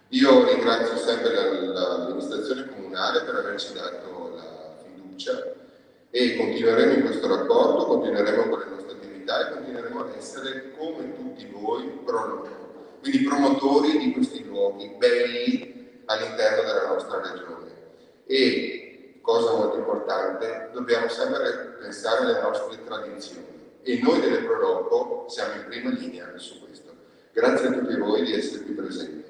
Speaker 18: Io ringrazio sempre l'amministrazione comunale per averci dato la fiducia e continueremo in questo rapporto, continueremo con le nostre attività e continueremo ad essere come tutti voi quindi promotori di questi luoghi belli all'interno della nostra regione. E, cosa molto importante, dobbiamo sempre pensare alle nostre tradizioni e noi delle Proloco siamo in prima linea su questo. Grazie a tutti voi di essere qui presenti.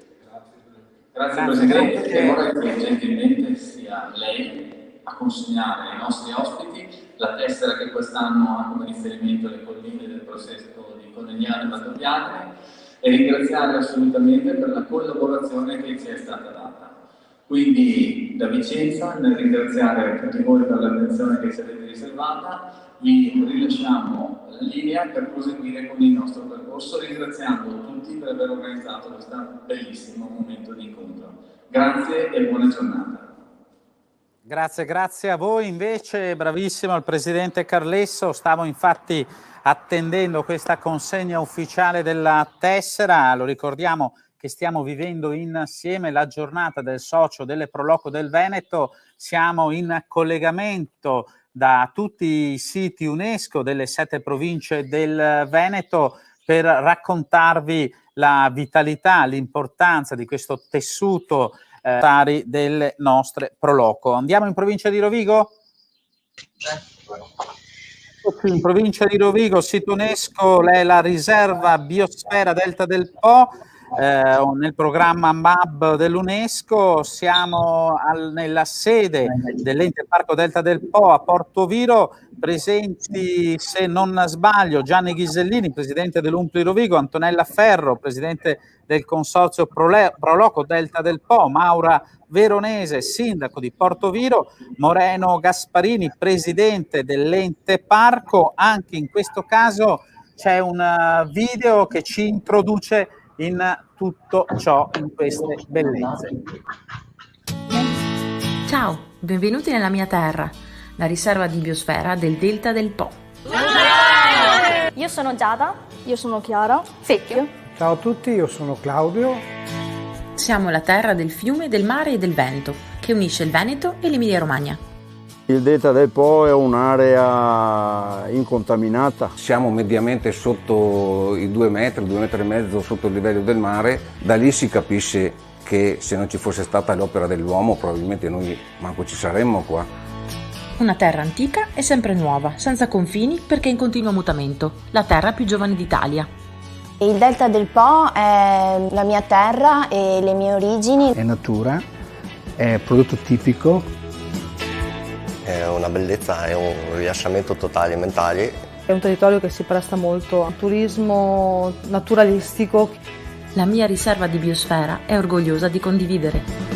Speaker 14: Grazie Presidente, e vorrei che gentilmente sia lei a consegnare ai nostri ospiti la tessera che quest'anno ha come riferimento le colline del prosesto di Conegliano e Valdoviane e ringraziare assolutamente per la collaborazione che ci è stata data. Quindi da Vicenza, nel ringraziare tutti voi per l'attenzione che ci avete riservata, vi rilasciamo la linea per proseguire con il nostro percorso, ringraziando tutti per aver organizzato questo bellissimo momento di incontro. Grazie e buona giornata.
Speaker 1: Grazie a voi invece, bravissimo il Presidente Carlesso, stavo infatti attendendo questa consegna ufficiale della tessera, lo ricordiamo che stiamo vivendo insieme la giornata del socio delle Proloco del Veneto, siamo in collegamento da tutti i siti UNESCO delle 7 province del Veneto per raccontarvi la vitalità, l'importanza di questo tessuto delle nostre Proloco. Andiamo in provincia di Rovigo? In provincia di Rovigo, sito UNESCO, è la riserva biosfera Delta del Po, nel programma MAB dell'UNESCO. Siamo nella sede dell'Ente Parco Delta del Po a Porto Viro, presenti, se non sbaglio, Gianni Ghisellini, presidente dell'Umpli Rovigo, Antonella Ferro, presidente del consorzio Proloco Delta del Po, Maura Veronese, sindaco di Porto Viro, Moreno Gasparini, presidente dell'Ente Parco. Anche in questo caso c'è un video che ci introduce in tutto ciò, in queste bellezze.
Speaker 19: Ciao, benvenuti nella mia terra, la riserva di biosfera del Delta del Po.
Speaker 20: Io sono Giada. Io sono Chiara.
Speaker 19: Fecchio.
Speaker 21: Ciao a tutti, io sono Claudio.
Speaker 19: Siamo la terra del fiume, del mare e del vento, che unisce il Veneto e l'Emilia Romagna.
Speaker 22: Il Delta del Po è un'area incontaminata.
Speaker 23: Siamo mediamente sotto i 2 metri, 2 metri e mezzo sotto il livello del mare. Da lì si capisce che se non ci fosse stata l'opera dell'uomo probabilmente noi manco ci saremmo qua.
Speaker 19: Una terra antica e sempre nuova, senza confini perché in continuo mutamento. La terra più giovane d'Italia.
Speaker 20: Il Delta del Po è la mia terra e le mie origini.
Speaker 24: È natura, è prodotto tipico.
Speaker 25: È una bellezza, è un rilasciamento totale mentale.
Speaker 26: È un territorio che si presta molto al turismo naturalistico.
Speaker 19: La mia riserva di biosfera è orgogliosa di condividere.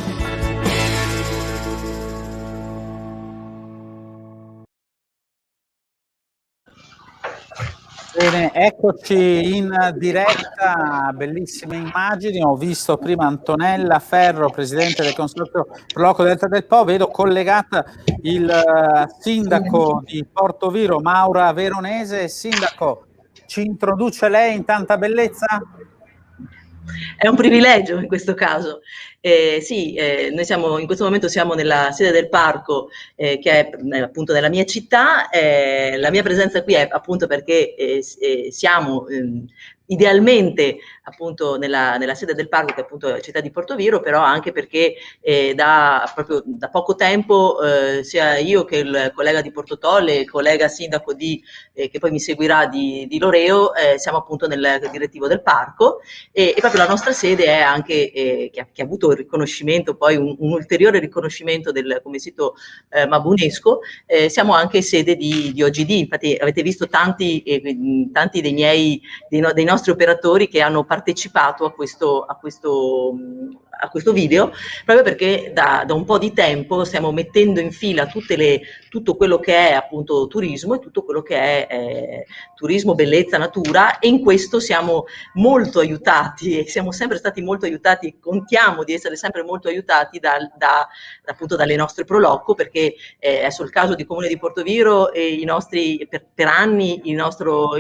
Speaker 1: Bene, eccoci in diretta, bellissime immagini. Ho visto prima Antonella Ferro, presidente del consorzio Proloco Delta del Po, vedo collegata il sindaco di Porto Viro, Maura Veronese. Sindaco, ci introduce lei in tanta bellezza?
Speaker 27: È un privilegio in questo caso. Noi in questo momento siamo nella sede del parco che è appunto nella mia città. La mia presenza qui è appunto perché siamo idealmente appunto nella sede del parco, che è appunto la città di Porto Viro, però anche perché proprio da poco tempo sia io che il collega di Porto Tolle, il collega sindaco che poi mi seguirà di Loreo, siamo appunto nel direttivo del parco e proprio la nostra sede è anche che ha avuto il riconoscimento, poi un ulteriore riconoscimento come sito MAB UNESCO. Siamo anche sede di OGD, infatti avete visto tanti dei nostri operatori che hanno partecipato a a questo video, proprio perché da un po' di tempo stiamo mettendo in fila tutto quello che è appunto turismo e tutto quello che è turismo, bellezza, natura, e in questo siamo molto aiutati e siamo sempre stati molto aiutati e contiamo di essere sempre molto aiutati appunto dalle nostre Proloco, perché adesso il caso di Comune di Portoviro e i nostri, per anni il nostro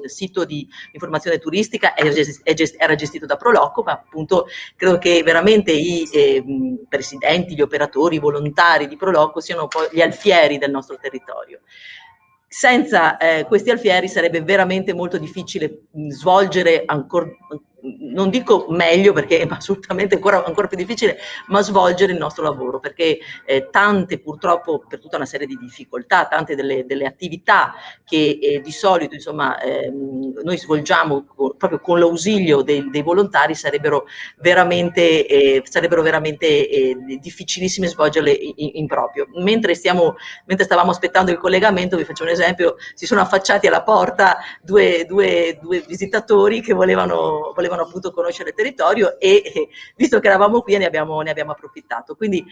Speaker 27: sito di informazione turistica era gestito da Proloco, ma appunto credo che veramente i presidenti, gli operatori, i volontari di Proloco siano poi gli alfieri del nostro territorio. Senza questi alfieri sarebbe veramente molto difficile svolgere ancora, non dico meglio perché è assolutamente ancora più difficile, ma svolgere il nostro lavoro, perché tante purtroppo, per tutta una serie di difficoltà, tante delle attività che di solito insomma noi svolgiamo proprio con l'ausilio dei volontari sarebbero veramente difficilissime svolgerle in proprio. Mentre stavamo aspettando il collegamento, vi faccio un esempio, si sono affacciati alla porta due visitatori che volevano appunto conoscere il territorio e visto che eravamo qui ne abbiamo approfittato. Quindi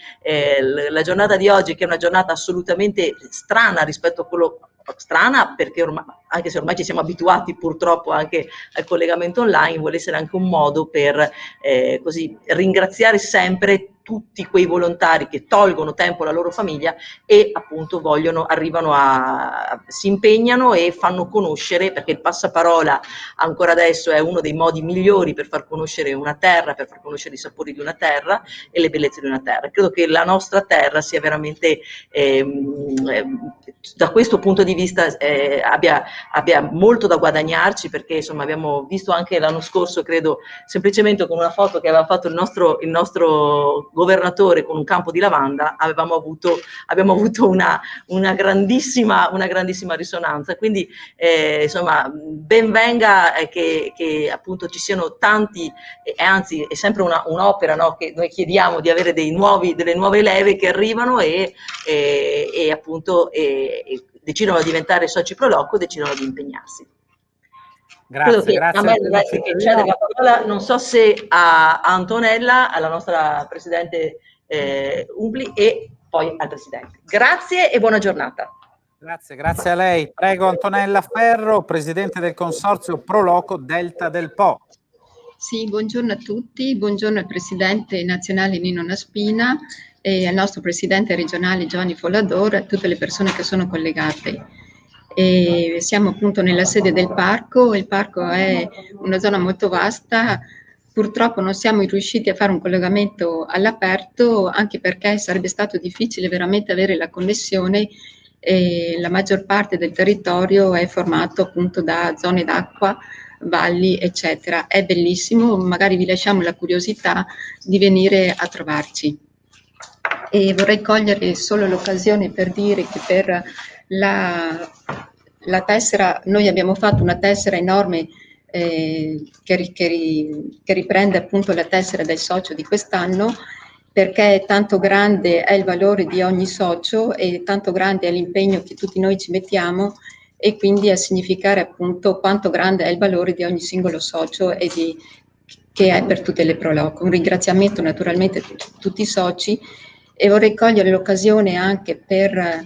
Speaker 27: la giornata di oggi, che è una giornata assolutamente strana rispetto a quello, strana perché anche se ormai ci siamo abituati purtroppo anche al collegamento online, vuole essere anche un modo per così ringraziare sempre tutti quei volontari che tolgono tempo alla loro famiglia e appunto si impegnano e fanno conoscere, perché il passaparola ancora adesso è uno dei modi migliori per far conoscere una terra, per far conoscere i sapori di una terra e le bellezze di una terra. Credo che la nostra terra sia veramente, da questo punto di vista, abbia molto da guadagnarci, perché insomma abbiamo visto anche l'anno scorso, credo, semplicemente con una foto che aveva fatto il nostro governatore con un campo di lavanda, abbiamo avuto una grandissima risonanza. Quindi insomma ben venga che appunto ci siano tanti, anzi è sempre un'opera, no, che noi chiediamo di avere delle nuove leve che arrivano e appunto decidono di diventare soci Proloco, decidono di impegnarsi.
Speaker 1: Grazie.
Speaker 27: A me che cede la parola, non so se a Antonella, alla nostra presidente Ubli, e poi al presidente. Grazie e buona giornata.
Speaker 1: Grazie a lei. Prego Antonella Ferro, presidente del consorzio Proloco Delta del Po.
Speaker 2: Sì, buongiorno a tutti, buongiorno al presidente nazionale Nino Naspina e al nostro presidente regionale Giovanni Follador, a tutte le persone che sono collegate. E siamo appunto nella sede del parco. Il parco è una zona molto vasta, purtroppo non siamo riusciti a fare un collegamento all'aperto, anche perché sarebbe stato difficile veramente avere la connessione e la maggior parte del territorio è formato appunto da zone d'acqua, valli eccetera. È bellissimo, magari vi lasciamo la curiosità di venire a trovarci. E vorrei cogliere solo l'occasione per dire che per la tessera, noi abbiamo fatto una tessera enorme che riprende appunto la tessera del socio di quest'anno, perché tanto grande è il valore di ogni socio e tanto grande è l'impegno che tutti noi ci mettiamo, e quindi a significare appunto quanto grande è il valore di ogni singolo socio che è per tutte le Proloco. Un ringraziamento naturalmente a tutti i soci, e vorrei cogliere l'occasione anche per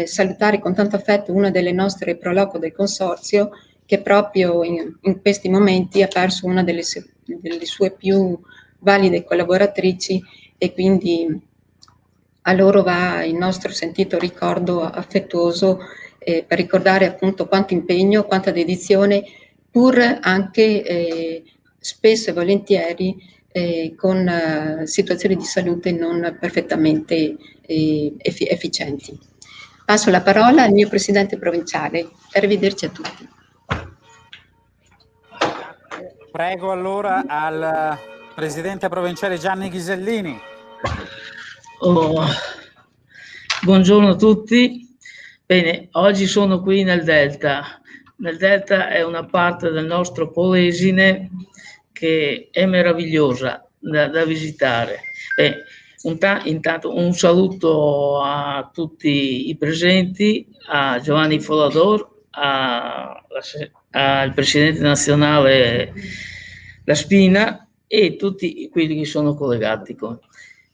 Speaker 2: salutare con tanto affetto una delle nostre Proloco del consorzio, che proprio in questi momenti ha perso una delle sue più valide collaboratrici, e quindi a loro va il nostro sentito ricordo affettuoso per ricordare appunto quanto impegno, quanta dedizione, pur anche spesso e volentieri con situazioni di salute non perfettamente efficienti. Passo la parola al mio presidente provinciale. Arrivederci a tutti.
Speaker 1: Prego allora al presidente provinciale Gianni Ghisellini.
Speaker 3: Buongiorno a tutti. Bene, oggi sono qui nel Delta. Nel Delta è una parte del nostro Polesine che è meravigliosa da visitare. Intanto un saluto a tutti i presenti, a Giovanni Follador, al presidente nazionale La Spina e tutti quelli che sono collegati con.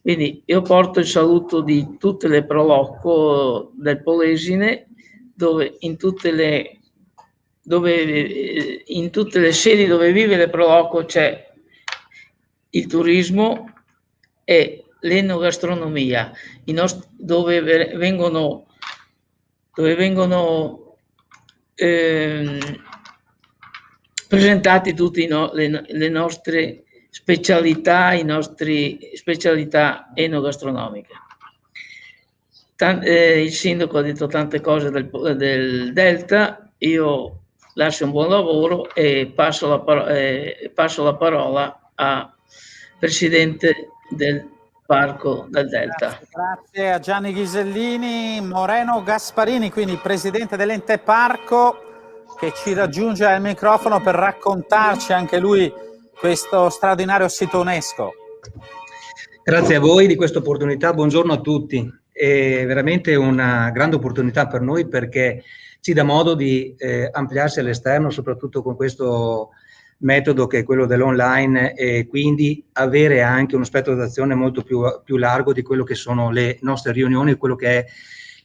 Speaker 3: Quindi io porto il saluto di tutte le Proloco del Polesine, dove in tutte le sedi dove vive le Proloco c'è il turismo e l'enogastronomia, dove vengono presentati tutte le nostre specialità, specialità enogastronomiche. Il sindaco ha detto tante cose del Delta, io lascio un buon lavoro e passo la parola al Presidente del Parco del Delta.
Speaker 1: Grazie a Gianni Ghisellini. Moreno Gasparini, quindi Presidente dell'Ente Parco, che ci raggiunge al microfono per raccontarci anche lui questo straordinario sito UNESCO.
Speaker 4: Grazie a voi di questa opportunità, buongiorno a tutti. È veramente una grande opportunità per noi perché ci dà modo di ampliarsi all'esterno, soprattutto con questo metodo che è quello dell'online, e quindi avere anche uno spettro d'azione molto più largo di quello che sono le nostre riunioni, quello che è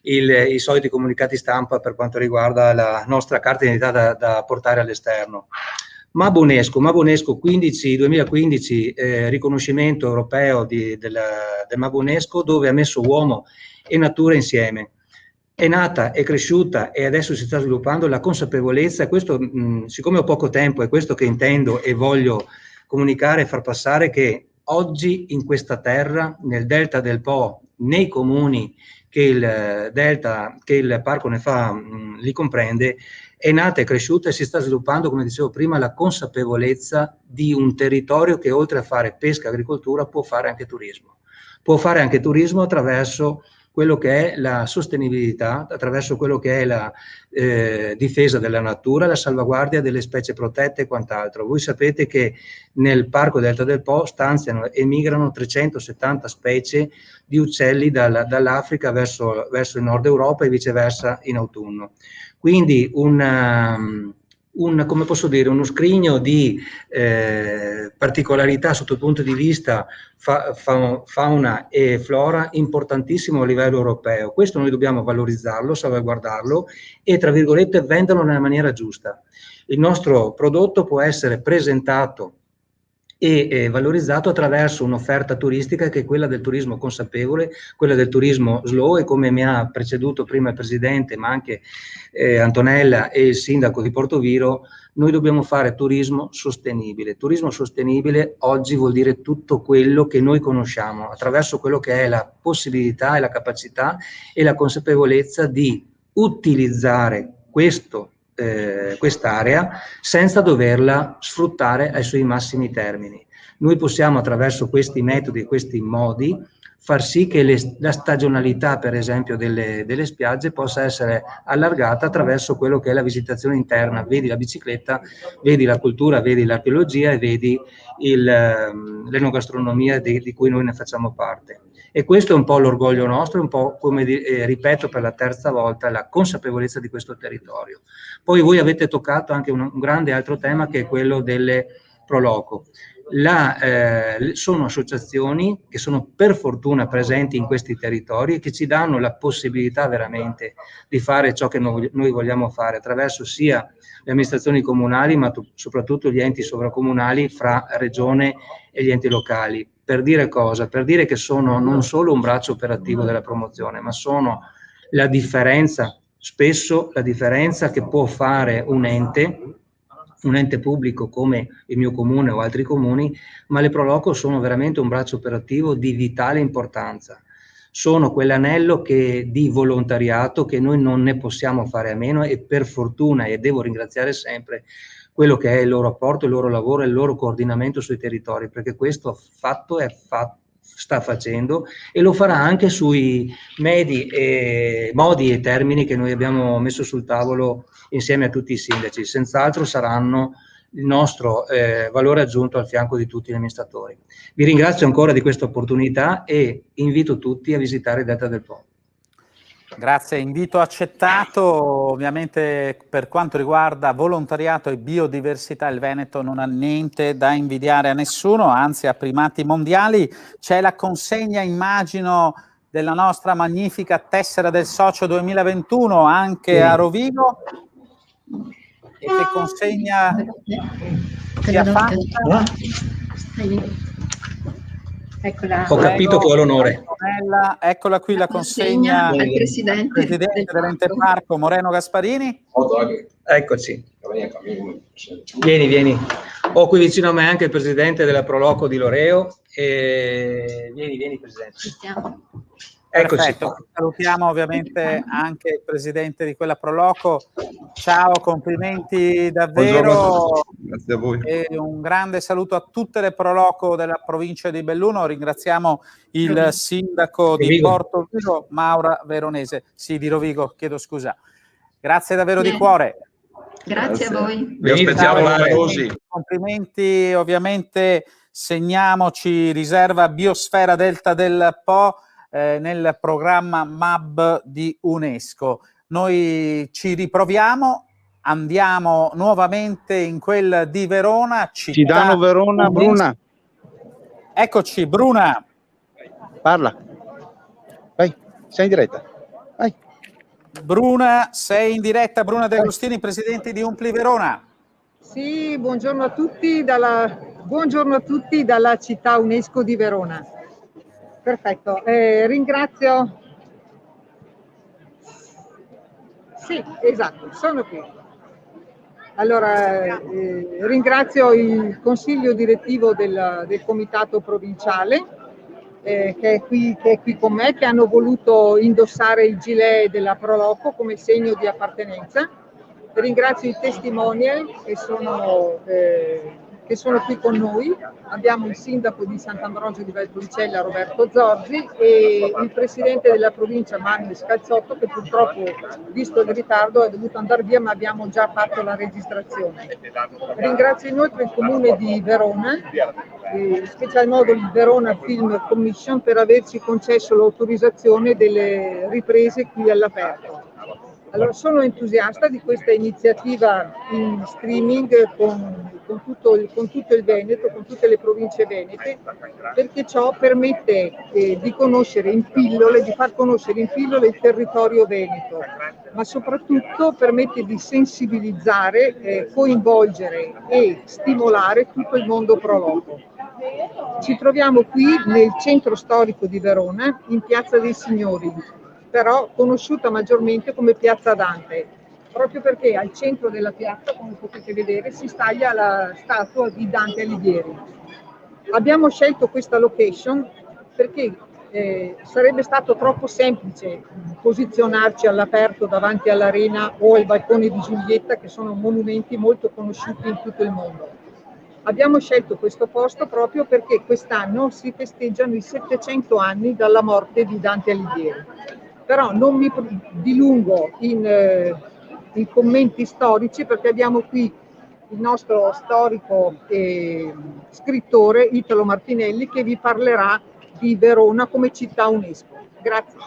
Speaker 4: i soliti comunicati stampa per quanto riguarda la nostra carta d'identità da portare all'esterno. Mabunesco 2015, riconoscimento europeo del Mabunesco, dove ha messo uomo e natura insieme. È nata, è cresciuta e adesso si sta sviluppando la consapevolezza, e questo, siccome ho poco tempo, è questo che intendo e voglio comunicare e far passare, che oggi in questa terra, nel Delta del Po, nei comuni che il parco li comprende, è nata, è cresciuta e si sta sviluppando, come dicevo prima, la consapevolezza di un territorio che oltre a fare pesca e agricoltura può fare anche turismo. Può fare anche turismo attraverso quello che è la sostenibilità, attraverso quello che è la difesa della natura, la salvaguardia delle specie protette e quant'altro. Voi sapete che nel Parco Delta del Po stanziano e migrano 370 specie di uccelli dall'Africa verso il nord Europa e viceversa in autunno. Quindi come posso dire, uno scrigno di particolarità sotto il punto di vista fauna e flora importantissimo a livello europeo. Questo noi dobbiamo valorizzarlo, salvaguardarlo e, tra virgolette, venderlo nella maniera giusta. Il nostro prodotto può essere presentato e valorizzato attraverso un'offerta turistica che è quella del turismo consapevole, quella del turismo slow, e come mi ha preceduto prima il Presidente, ma anche Antonella e il Sindaco di Portoviro, noi dobbiamo fare turismo sostenibile. Turismo sostenibile oggi vuol dire tutto quello che noi conosciamo, attraverso quello che è la possibilità e la capacità e la consapevolezza di utilizzare quest'area senza doverla sfruttare ai suoi massimi termini. Noi possiamo, attraverso questi metodi, questi modi, far sì che la stagionalità, per esempio, delle spiagge possa essere allargata attraverso quello che è la visitazione interna. Vedi la bicicletta, vedi la cultura, vedi l'archeologia e vedi l'enogastronomia di cui noi ne facciamo parte. E questo è un po' l'orgoglio nostro, un po' come ripeto per la terza volta, la consapevolezza di questo territorio. Poi voi avete toccato anche un grande altro tema, che è quello delle Proloco. Sono associazioni che sono per fortuna presenti in questi territori e che ci danno la possibilità veramente di fare ciò che noi vogliamo fare attraverso sia le amministrazioni comunali, ma soprattutto gli enti sovracomunali fra regione e gli enti locali. Per dire cosa? Per dire che sono non solo un braccio operativo della promozione, ma sono la differenza, spesso la differenza che può fare un ente pubblico come il mio comune o altri comuni, ma le Proloco sono veramente un braccio operativo di vitale importanza. Sono quell'anello di volontariato che noi non ne possiamo fare a meno, e per fortuna, e devo ringraziare sempre quello che è il loro apporto, il loro lavoro e il loro coordinamento sui territori, perché questo sta facendo e lo farà anche sui modi e termini che noi abbiamo messo sul tavolo insieme a tutti i sindaci. Senz'altro saranno il nostro valore aggiunto al fianco di tutti gli amministratori. Vi ringrazio ancora di questa opportunità e invito tutti a visitare il Delta del Po.
Speaker 1: Grazie, invito accettato. Ovviamente per quanto riguarda volontariato e biodiversità il Veneto non ha niente da invidiare a nessuno, anzi ha primati mondiali. C'è la consegna, immagino, della nostra magnifica tessera del socio 2021 anche a Rovigo. E che consegna sia fatta?
Speaker 2: Eccola.
Speaker 4: Ho capito che ho l'onore.
Speaker 1: Eccola qui la consegna
Speaker 2: al presidente
Speaker 1: dell'Ente Parco Moreno Gasparini.
Speaker 4: Eccoci. Vieni. Ho qui vicino a me anche il presidente della Proloco di Loreo. Vieni presidente. Eccoci.
Speaker 1: Perfetto. Salutiamo ovviamente anche il presidente di quella Proloco. Ciao, complimenti davvero.
Speaker 5: Grazie a voi.
Speaker 1: E un grande saluto a tutte le Proloco della provincia di Belluno. Ringraziamo il sindaco di Porto Vigo, Maura Veronese. Sì, di Rovigo, chiedo scusa. Grazie davvero di cuore.
Speaker 2: Grazie a voi.
Speaker 5: Vi aspettiamo numerosi.
Speaker 1: Complimenti, ovviamente segniamoci riserva Biosfera Delta del Po nel programma MAB di UNESCO. Noi ci riproviamo, andiamo nuovamente in quel di Verona.
Speaker 5: Ci danno Verona, Bruna.
Speaker 1: Eccoci, Bruna.
Speaker 5: Parla. Vai, sei in diretta. Vai.
Speaker 1: Bruna, sei in diretta. Bruna De Agostini, presidente di Umpli Verona.
Speaker 13: Sì, buongiorno a tutti dalla città UNESCO di Verona. Perfetto, ringrazio. Sì, esatto, sono qui. Allora, ringrazio il consiglio direttivo del comitato provinciale che è qui con me, che hanno voluto indossare il gilet della Proloco come segno di appartenenza. Ringrazio i testimonial che sono qui con noi. Abbiamo il sindaco di Sant'Ambrogio di Valpolicella, Roberto Zorzi, e il presidente della provincia, Manuel Scalzotto, che purtroppo, visto il ritardo, è dovuto andare via, ma abbiamo già fatto la registrazione. Ringrazio inoltre il comune di Verona, in special modo il Verona Film Commission, per averci concesso l'autorizzazione delle riprese qui all'aperto. Allora, sono entusiasta di questa iniziativa in streaming con tutto il Veneto, con tutte le province venete, perché ciò permette di conoscere in pillole, di far conoscere in pillole il territorio veneto, ma soprattutto permette di sensibilizzare, coinvolgere e stimolare tutto il mondo Proloco. Ci troviamo qui nel centro storico di Verona, in Piazza dei Signori, però conosciuta maggiormente come Piazza Dante, proprio perché al centro della piazza, come potete vedere, si staglia la statua di Dante Alighieri. Abbiamo scelto questa location perché sarebbe stato troppo semplice posizionarci all'aperto davanti all'Arena o al balcone di Giulietta, che sono monumenti molto conosciuti in tutto il mondo. Abbiamo scelto questo posto proprio perché quest'anno si festeggiano i 700 anni dalla morte di Dante Alighieri. Però non mi dilungo in commenti storici, perché abbiamo qui il nostro storico scrittore Italo Martinelli, che vi parlerà di Verona come città UNESCO. Grazie.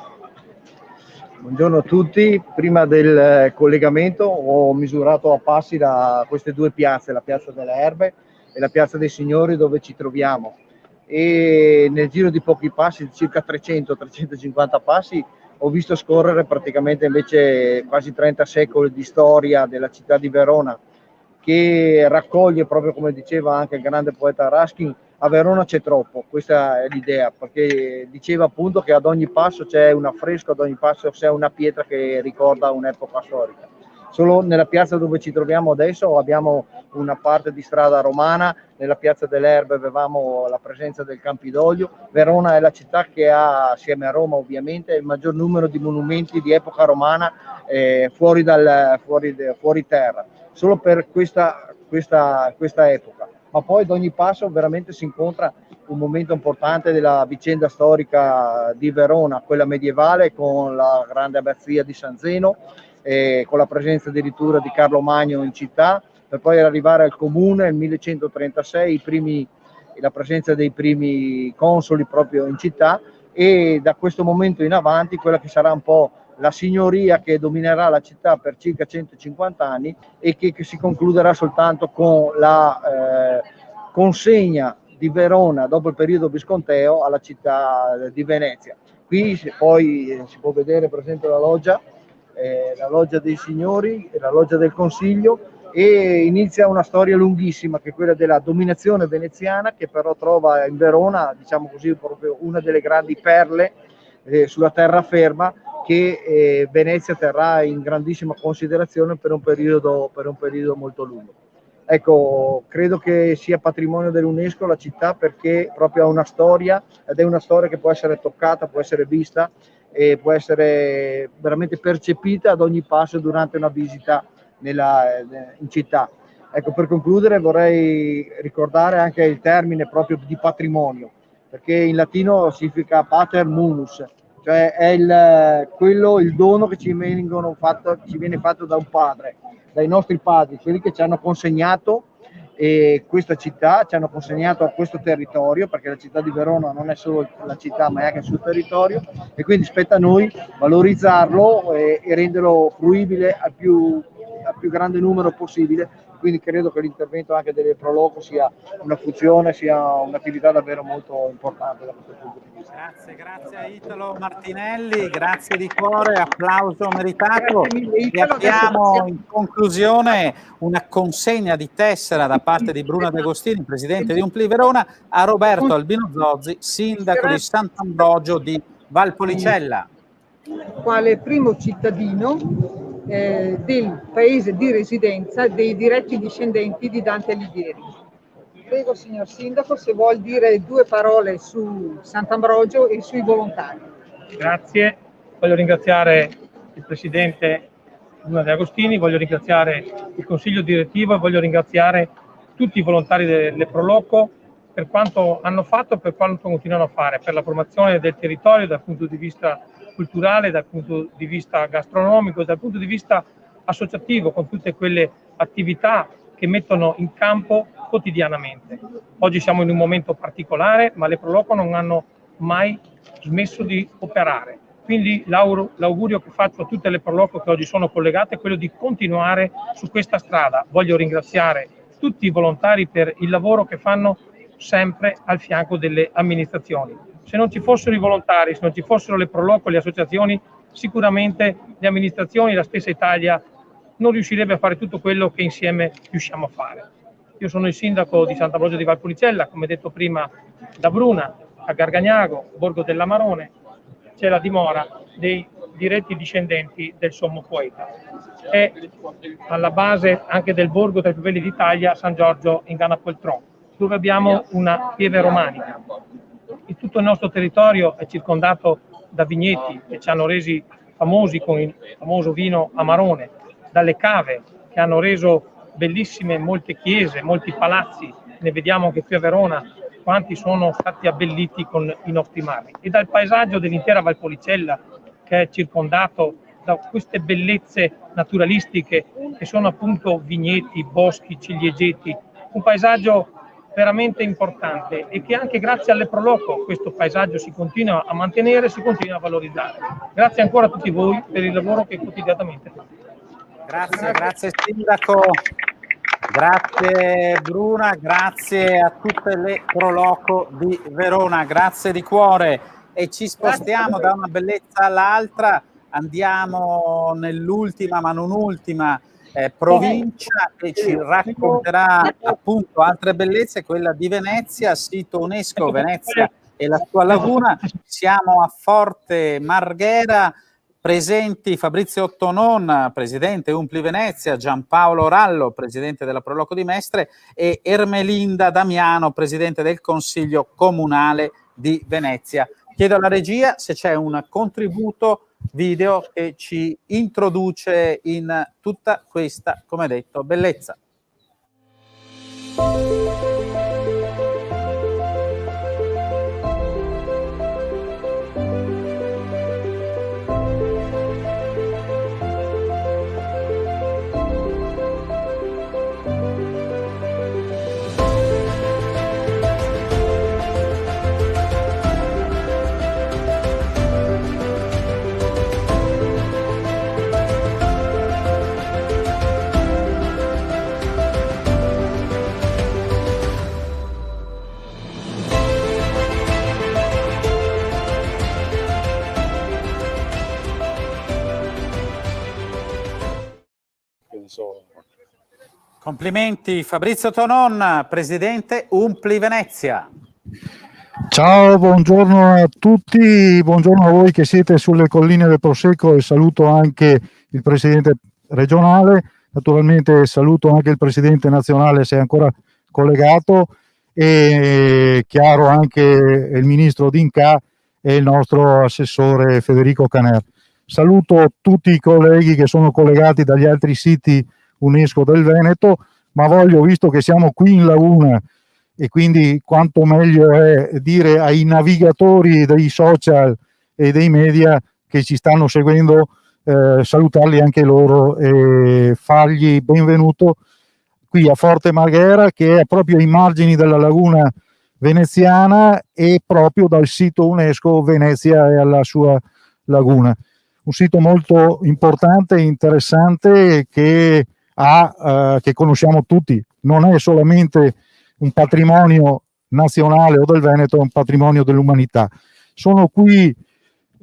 Speaker 21: Buongiorno a tutti. Prima del collegamento ho misurato a passi da queste due piazze, la Piazza delle Erbe e la Piazza dei Signori, dove ci troviamo, e nel giro di pochi passi, circa 300-350 passi, ho visto scorrere praticamente invece quasi 30 secoli di storia della città di Verona, che raccoglie, proprio come diceva anche il grande poeta Ruskin, a Verona c'è troppo. Questa è l'idea, perché diceva appunto che ad ogni passo c'è un affresco, ad ogni passo c'è una pietra che ricorda un'epoca storica. Solo nella piazza dove ci troviamo adesso abbiamo una parte di strada romana, nella Piazza delle Erbe avevamo la presenza del Campidoglio. Verona è la città che ha, assieme a Roma ovviamente, il maggior numero di monumenti di epoca romana fuori terra, solo per questa epoca. Ma poi ad ogni passo veramente si incontra un momento importante della vicenda storica di Verona, quella medievale, con la grande abbazia di San Zeno, con la presenza addirittura di Carlo Magno in città, per poi arrivare al comune nel 1136, la presenza dei primi consoli proprio in città, e da questo momento in avanti quella che sarà un po' la signoria che dominerà la città per circa 150 anni e che si concluderà soltanto con la consegna di Verona dopo il periodo visconteo alla città di Venezia. Qui poi si può vedere per esempio la loggia dei signori e la loggia del consiglio, e inizia una storia lunghissima che è quella della dominazione veneziana, che però trova in Verona, diciamo così, proprio una delle grandi perle sulla terraferma che Venezia terrà in grandissima considerazione per un periodo molto lungo. Ecco, credo che sia patrimonio dell'UNESCO la città, perché proprio ha una storia, ed è una storia che può essere toccata, può essere vista e può essere veramente percepita ad ogni passo durante una visita in città. Ecco, per concludere vorrei ricordare anche il termine proprio di patrimonio, perché in latino significa pater munus, cioè è il dono che ci viene fatto da un padre, dai nostri padri, quelli che ci hanno consegnato questa città, ci hanno consegnato a questo territorio, perché la città di Verona non è solo la città ma è anche il suo territorio, e quindi spetta a noi valorizzarlo e renderlo fruibile al più grande numero possibile. Quindi credo che l'intervento anche delle Proloco sia una funzione, sia un'attività davvero molto importante da questo punto di vista.
Speaker 1: Grazie a Italo Martinelli, grazie di cuore, applauso meritato. E abbiamo in conclusione una consegna di tessera da parte di Bruno De Agostini, presidente di Umpli Verona, a Roberto Albino Zozzi, sindaco di Sant'Ambrogio di Valpolicella.
Speaker 13: Quale primo cittadino del paese di residenza dei diretti discendenti di Dante Alighieri. Prego, signor Sindaco, se vuol dire due parole su Sant'Ambrogio e sui volontari.
Speaker 6: Grazie, voglio ringraziare il Presidente Bruno De Agostini, voglio ringraziare il Consiglio Direttivo e voglio ringraziare tutti i volontari delle Proloco per quanto hanno fatto e per quanto continuano a fare per la formazione del territorio dal punto di vista culturale, dal punto di vista gastronomico, dal punto di vista associativo, con tutte quelle attività che mettono in campo quotidianamente. Oggi siamo in un momento particolare, ma le Proloco non hanno mai smesso di operare. Quindi l'augurio che faccio a tutte le Proloco che oggi sono collegate è quello di continuare su questa strada. Voglio ringraziare tutti i volontari per il lavoro che fanno sempre al fianco delle amministrazioni. Se non ci fossero i volontari, se non ci fossero le Proloco, le associazioni, sicuramente le amministrazioni, la stessa Italia, non riuscirebbe a fare tutto quello che insieme riusciamo a fare. Io sono il sindaco di Sant'Ambrogio di Valpolicella, come detto prima da Bruna, a Gargagnago, Borgo dell'Amarone, c'è la dimora dei diretti discendenti del sommo poeta. È alla base anche del borgo tra i più belli d'Italia, San Giorgio in Gannapoltron, dove abbiamo una pieve romanica. E tutto il nostro territorio è circondato da vigneti che ci hanno resi famosi con il famoso vino Amarone, dalle cave che hanno reso bellissime molte chiese, molti palazzi, ne vediamo anche qui a Verona quanti sono stati abbelliti con i nostri marmi, e dal paesaggio dell'intera Valpolicella che è circondato da queste bellezze naturalistiche che sono appunto vigneti, boschi, ciliegeti, un paesaggio veramente importante e che anche grazie alle Proloco questo paesaggio si continua a mantenere, si continua a valorizzare. Grazie ancora a tutti voi per il lavoro che quotidianamente fate.
Speaker 1: Grazie Sindaco, grazie Bruna, grazie a tutte le Proloco di Verona, grazie di cuore, e ci spostiamo da una bellezza all'altra, andiamo nell'ultima ma non ultima provincia che ci racconterà appunto altre bellezze, quella di Venezia, sito UNESCO Venezia e la sua laguna. Siamo a Forte Marghera, presenti Fabrizio Ottonon, presidente Umpli Venezia, Giampaolo Rallo, presidente della Proloco di Mestre, e Ermelinda Damiano, presidente del Consiglio Comunale di Venezia. Chiedo alla regia se c'è un contributo video che ci introduce in tutta questa, come detto, bellezza. Complimenti Fabrizio Tonon, presidente Umpli Venezia.
Speaker 7: Ciao, buongiorno a tutti, buongiorno a voi che siete sulle colline del Prosecco e saluto anche il presidente regionale, naturalmente saluto anche il presidente nazionale se è ancora collegato e chiaro anche il ministro D'Incà e il nostro assessore Federico Caner. Saluto tutti i colleghi che sono collegati dagli altri siti UNESCO del Veneto, ma voglio, visto che siamo qui in Laguna e quindi quanto meglio è dire ai navigatori dei social e dei media che ci stanno seguendo, salutarli anche loro e fargli benvenuto qui a Forte Marghera, che è proprio ai margini della laguna veneziana e proprio dal sito UNESCO Venezia e alla sua laguna. Un sito molto importante e interessante che conosciamo tutti, non è solamente un patrimonio nazionale o del Veneto, è un patrimonio dell'umanità. Sono qui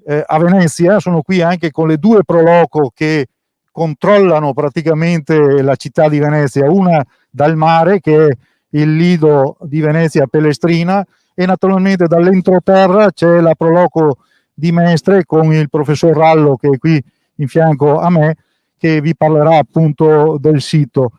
Speaker 7: a Venezia, sono qui anche con le due Proloco che controllano praticamente la città di Venezia, una dal mare che è il Lido di Venezia Pelestrina e naturalmente dall'entroterra c'è la Proloco di Mestre con il professor Rallo che è qui in fianco a me, che vi parlerà appunto del sito.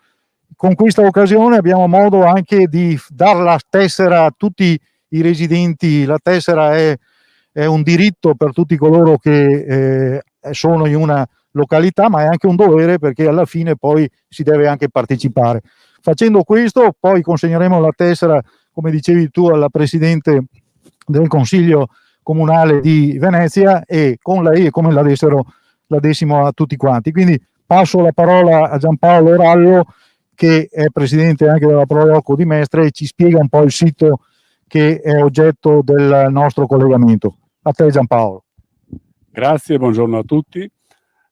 Speaker 7: Con questa occasione abbiamo modo anche di dare la tessera a tutti i residenti. La tessera è un diritto per tutti coloro che sono in una località, ma è anche un dovere perché alla fine poi si deve anche partecipare. Facendo questo poi consegneremo la tessera, come dicevi tu, alla Presidente del Consiglio Comunale di Venezia e con lei è come la dessimo a tutti quanti. Quindi passo la parola a Giampaolo Rallo, che è presidente anche della Proloco di Mestre e ci spiega un po' il sito che è oggetto del nostro collegamento. A te Giampaolo.
Speaker 8: Grazie, buongiorno a tutti.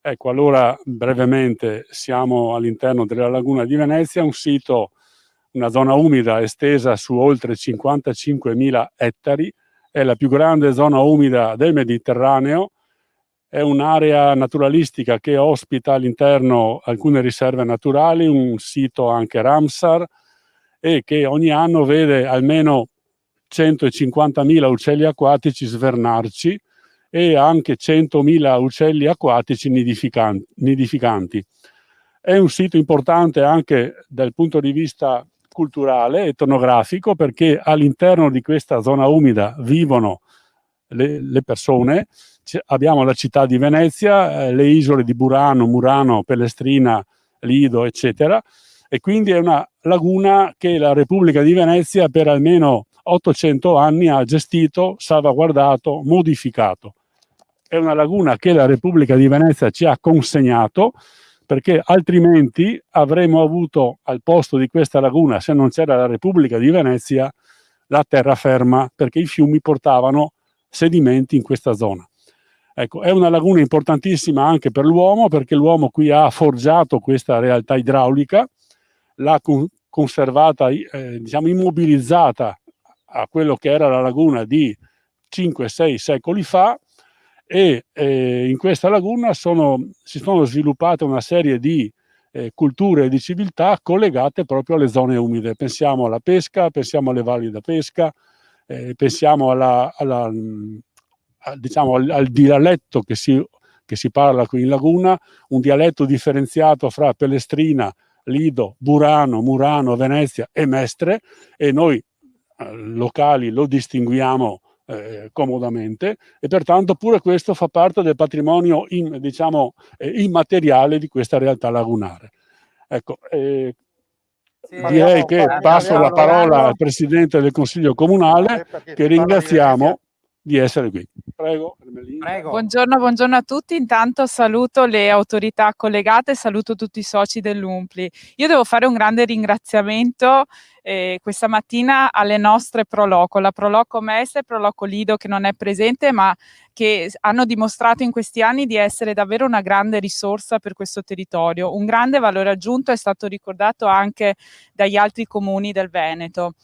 Speaker 8: Ecco, allora brevemente siamo all'interno della laguna di Venezia, un sito, una zona umida estesa su oltre 55.000 ettari, è la più grande zona umida del Mediterraneo, è un'area naturalistica che ospita all'interno alcune riserve naturali, un sito anche Ramsar e che ogni anno vede almeno 150.000 uccelli acquatici svernarci e anche 100.000 uccelli acquatici nidificanti. È un sito importante anche dal punto di vista culturale, etnografico, perché all'interno di questa zona umida vivono le persone. Abbiamo la città di Venezia, le isole di Burano, Murano, Pelestrina, Lido, eccetera, e quindi è una laguna che la Repubblica di Venezia per almeno 800 anni ha gestito, salvaguardato, modificato. È una laguna che la Repubblica di Venezia ci ha consegnato, perché altrimenti avremmo avuto al posto di questa laguna, se non c'era la Repubblica di Venezia, la terraferma, perché i fiumi portavano sedimenti in questa zona. Ecco, è una laguna importantissima anche per l'uomo, perché l'uomo qui ha forgiato questa realtà idraulica, l'ha conservata, diciamo immobilizzata a quello che era la laguna di 5-6 secoli fa, e in questa laguna si sono sviluppate una serie di culture e di civiltà collegate proprio alle zone umide. Pensiamo alla pesca, pensiamo alle valli da pesca, pensiamo diciamo, al dialetto che si parla qui in laguna, un dialetto differenziato fra Pelestrina, Lido, Burano, Murano, Venezia e Mestre, e noi locali lo distinguiamo comodamente, e pertanto pure questo fa parte del patrimonio diciamo, immateriale di questa realtà lagunare. Ecco, direi che passo la parola al Presidente del Consiglio Comunale, che ringraziamo di essere qui. Prego.
Speaker 9: Buongiorno a tutti. Intanto saluto le autorità collegate, saluto tutti i soci dell'Umpli. Io devo fare un grande ringraziamento questa mattina alle nostre Proloco, la Proloco Mestre e Proloco Lido, che non è presente, ma che hanno dimostrato in questi anni di essere davvero una grande risorsa per questo territorio. Un grande valore aggiunto è stato ricordato anche dagli altri comuni del Veneto.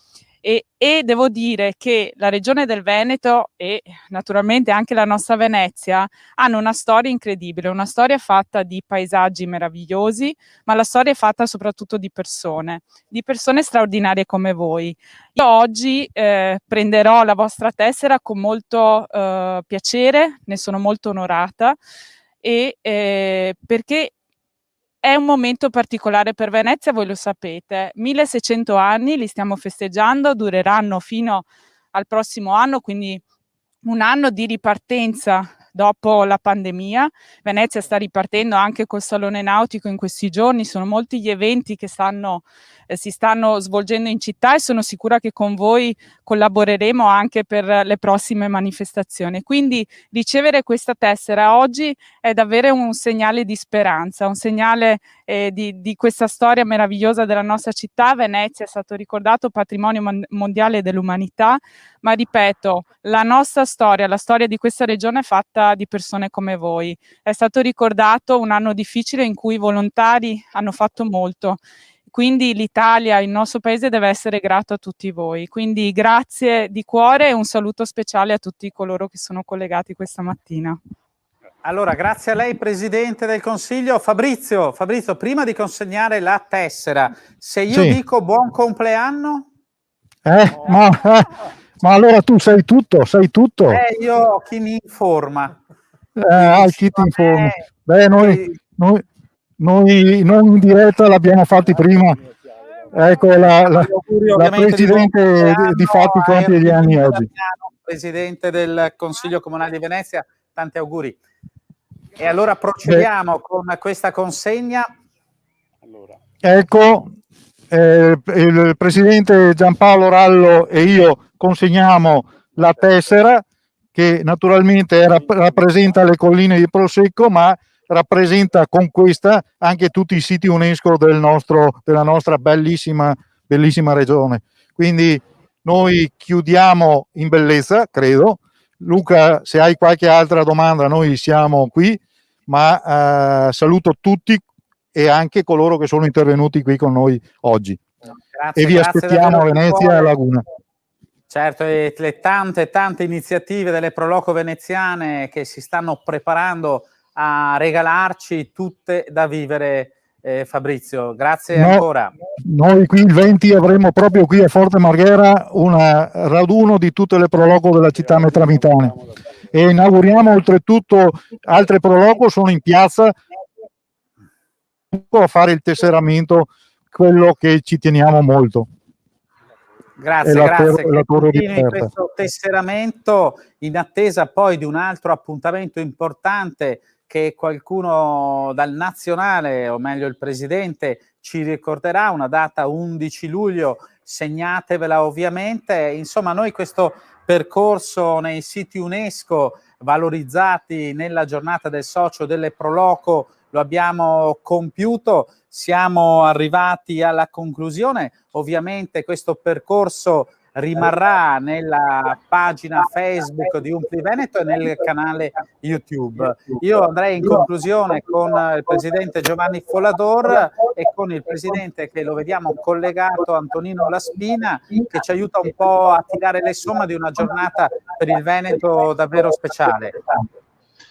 Speaker 9: E devo dire che la regione del Veneto e naturalmente anche la nostra Venezia hanno una storia incredibile, una storia fatta di paesaggi meravigliosi, ma la storia è fatta soprattutto di persone straordinarie come voi. Io oggi prenderò la vostra tessera con molto piacere, ne sono molto onorata, perché è un momento particolare per Venezia, voi lo sapete. 1600 anni li stiamo festeggiando, dureranno fino al prossimo anno, quindi un anno di ripartenza dopo la pandemia. Venezia sta ripartendo anche col Salone Nautico in questi giorni, sono molti gli eventi che si stanno svolgendo in città e sono sicura che con voi collaboreremo anche per le prossime manifestazioni. Quindi ricevere questa tessera oggi è davvero un segnale di speranza, un segnale di questa storia meravigliosa della nostra città. Venezia è stato ricordato patrimonio mondiale dell'umanità, ma ripeto, la nostra storia, la storia di questa regione è fatta di persone come voi. È stato ricordato un anno difficile in cui i volontari hanno fatto molto. Quindi l'Italia, il nostro paese, deve essere grato a tutti voi. Quindi grazie di cuore e un saluto speciale a tutti coloro che sono collegati questa mattina.
Speaker 1: Allora, grazie a lei Presidente del Consiglio. Fabrizio, prima di consegnare la tessera, se io dico buon compleanno?
Speaker 7: Ma allora tu sai tutto,
Speaker 1: Io ho chi mi informa.
Speaker 7: Chi ti informa. Beh, noi in diretta l'abbiamo fatti prima. Ecco la Presidente di fatti quanti gli anni oggi.
Speaker 1: Presidente del Consiglio Comunale di Venezia, tanti auguri. E allora procediamo con questa consegna.
Speaker 7: Ecco, il Presidente Giampaolo Rallo e io consegniamo la tessera che naturalmente rappresenta le colline di Prosecco, ma rappresenta con questa anche tutti i siti UNESCO della nostra bellissima regione. Quindi noi chiudiamo in bellezza, credo. Luca, se hai qualche altra domanda, noi siamo qui, ma saluto tutti e anche coloro che sono intervenuti qui con noi oggi.
Speaker 1: Grazie,
Speaker 7: e vi aspettiamo a Venezia e a Laguna.
Speaker 1: Certo, e le tante iniziative delle Proloco veneziane che si stanno preparando a regalarci tutte da vivere, Fabrizio. Grazie ancora.
Speaker 7: Noi qui il 20 avremo proprio qui a Forte Marghera un raduno di tutte le Proloco della città metropolitana e inauguriamo oltretutto altre Proloco, sono in piazza a fare il tesseramento, quello che ci teniamo molto.
Speaker 1: Grazie. Continui questo tesseramento in attesa poi di un altro appuntamento importante che qualcuno dal nazionale, o meglio il Presidente, ci ricorderà, una data 11 luglio, segnatevela ovviamente. Insomma, noi questo percorso nei siti UNESCO valorizzati nella giornata del socio delle Proloco lo abbiamo compiuto, siamo arrivati alla conclusione. Ovviamente questo percorso rimarrà nella pagina Facebook di Umpli Veneto e nel canale YouTube. Io andrei in conclusione con il Presidente Giovanni Follador e con il Presidente, che lo vediamo collegato, Antonino Laspina, che ci aiuta un po' a tirare le somme di una giornata per il Veneto davvero speciale.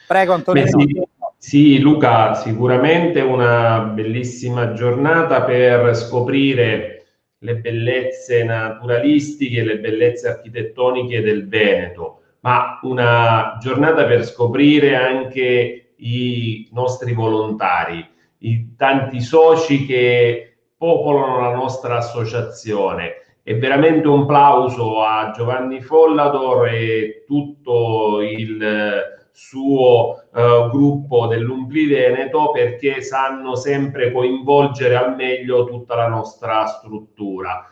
Speaker 1: Prego Antonino.
Speaker 10: Sì, Luca, sicuramente una bellissima giornata per scoprire le bellezze naturalistiche, le bellezze architettoniche del Veneto, ma una giornata per scoprire anche i nostri volontari, i tanti soci che popolano la nostra associazione. È veramente un plauso a Giovanni Follador e tutto il suo gruppo dell'Umpli Veneto, perché sanno sempre coinvolgere al meglio tutta la nostra struttura.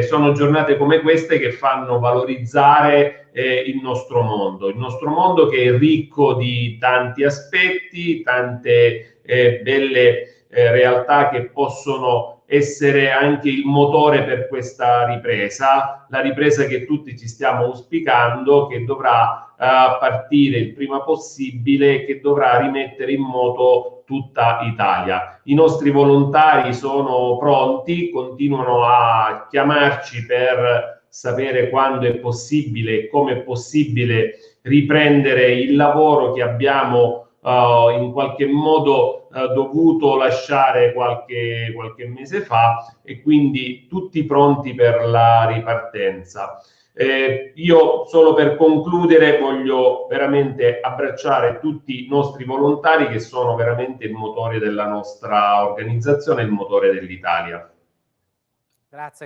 Speaker 10: Sono giornate come queste che fanno valorizzare il nostro mondo che è ricco di tanti aspetti, tante belle realtà che possono essere anche il motore per questa ripresa, la ripresa che tutti ci stiamo auspicando, che dovrà partire il prima possibile, che dovrà rimettere in moto tutta Italia. I nostri volontari sono pronti, continuano a chiamarci per sapere quando è possibile e come è possibile riprendere il lavoro che abbiamo in qualche modo dovuto lasciare qualche mese fa, e quindi tutti pronti per la ripartenza. Io solo per concludere voglio veramente abbracciare tutti i nostri volontari, che sono veramente il motore della nostra organizzazione, il motore dell'Italia.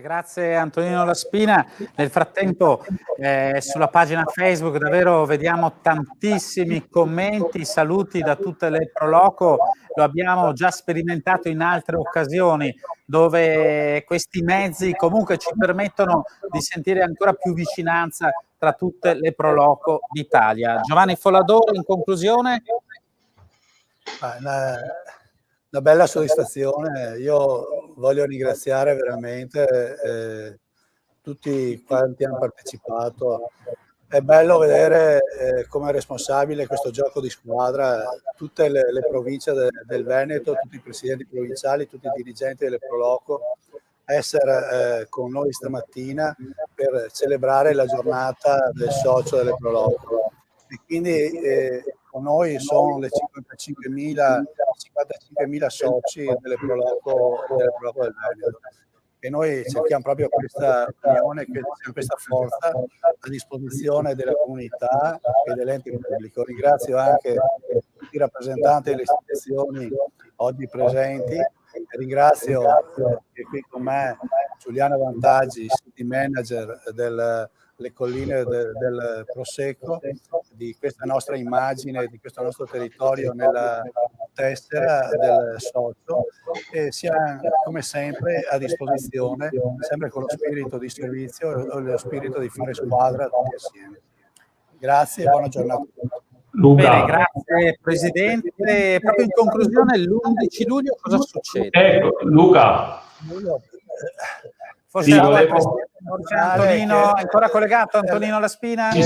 Speaker 1: Grazie Antonino Laspina. Nel frattempo sulla pagina Facebook davvero vediamo tantissimi commenti, saluti da tutte le Proloco. Lo abbiamo già sperimentato in altre occasioni, dove questi mezzi comunque ci permettono di sentire ancora più vicinanza tra tutte le Proloco d'Italia. Giovanni Folladori, in conclusione?
Speaker 11: Una bella soddisfazione. Io voglio ringraziare veramente tutti quanti hanno partecipato. È bello vedere come responsabile questo gioco di squadra tutte le province del Veneto, tutti i presidenti provinciali, tutti i dirigenti delle Proloco essere con noi stamattina per celebrare la giornata del socio delle Proloco. E quindi con noi sono le 55.000 soci delle Proloco del Veneto, e noi cerchiamo proprio questa unione, questa forza a disposizione della comunità e dell'ente pubblico. Ringrazio anche tutti i rappresentanti delle istituzioni oggi presenti, e ringrazio che qui con me Giuliano Vantaggi, city manager delle colline del Prosecco, di questa nostra immagine, di questo nostro territorio nella tessera del socio, e siamo come sempre a disposizione, sempre con lo spirito di servizio e lo spirito di fare squadra tutti assieme. Grazie e buona giornata a tutti.
Speaker 1: Bene, grazie Presidente. Proprio in conclusione, l'11 luglio cosa succede?
Speaker 10: Ecco, Luca.
Speaker 1: Forse Antonino, è ancora collegato Antonino Laspina?
Speaker 10: Ci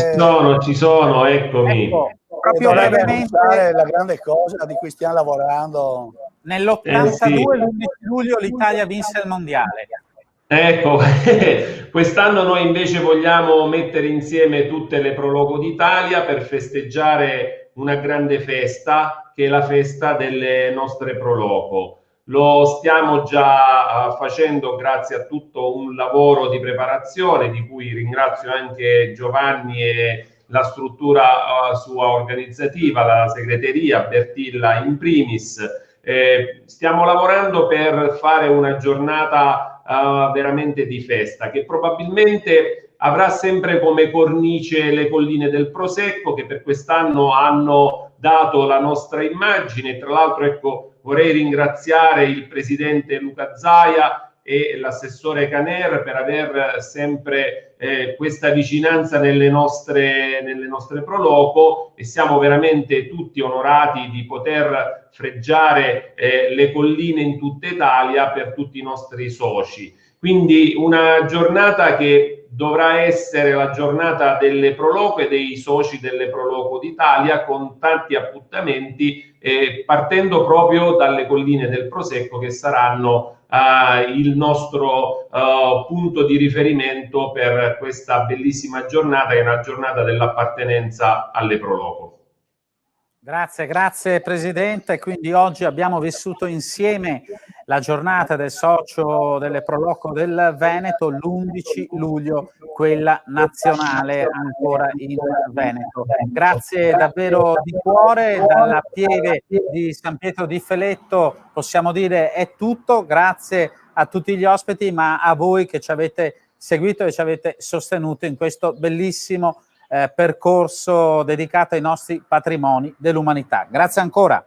Speaker 10: sono, eccomi.
Speaker 1: Ecco, proprio brevemente,
Speaker 11: la grande cosa di cui stiamo lavorando.
Speaker 1: Nell'82, l'11 luglio, l'Italia vinse il mondiale.
Speaker 10: Ecco, quest'anno noi invece vogliamo mettere insieme tutte le Proloco d'Italia per festeggiare una grande festa, che è la festa delle nostre Proloco. Lo stiamo già facendo grazie a tutto un lavoro di preparazione, di cui ringrazio anche Giovanni e la struttura sua organizzativa, la segreteria, Bertilla in primis. Stiamo lavorando per fare una giornata veramente di festa, che probabilmente avrà sempre come cornice le colline del Prosecco, che per quest'anno hanno dato la nostra immagine. Tra l'altro, ecco, vorrei ringraziare il presidente Luca Zaia e l'assessore Caner per aver sempre questa vicinanza nelle nostre Proloco, e siamo veramente tutti onorati di poter freggiare le colline in tutta Italia per tutti i nostri soci. Quindi una giornata che dovrà essere la giornata delle Proloco e dei soci delle Proloco d'Italia, con tanti appuntamenti, partendo proprio dalle colline del Prosecco, che saranno il nostro punto di riferimento per questa bellissima giornata, che è una giornata dell'appartenenza alle Proloco.
Speaker 1: Grazie Presidente. Quindi oggi abbiamo vissuto insieme la giornata del socio delle Proloco del Veneto, l'11 luglio, quella nazionale ancora in Veneto. Grazie davvero di cuore. Dalla pieve di San Pietro di Feletto possiamo dire è tutto. Grazie a tutti gli ospiti, ma a voi che ci avete seguito e ci avete sostenuto in questo bellissimo percorso dedicato ai nostri patrimoni dell'umanità. Grazie ancora.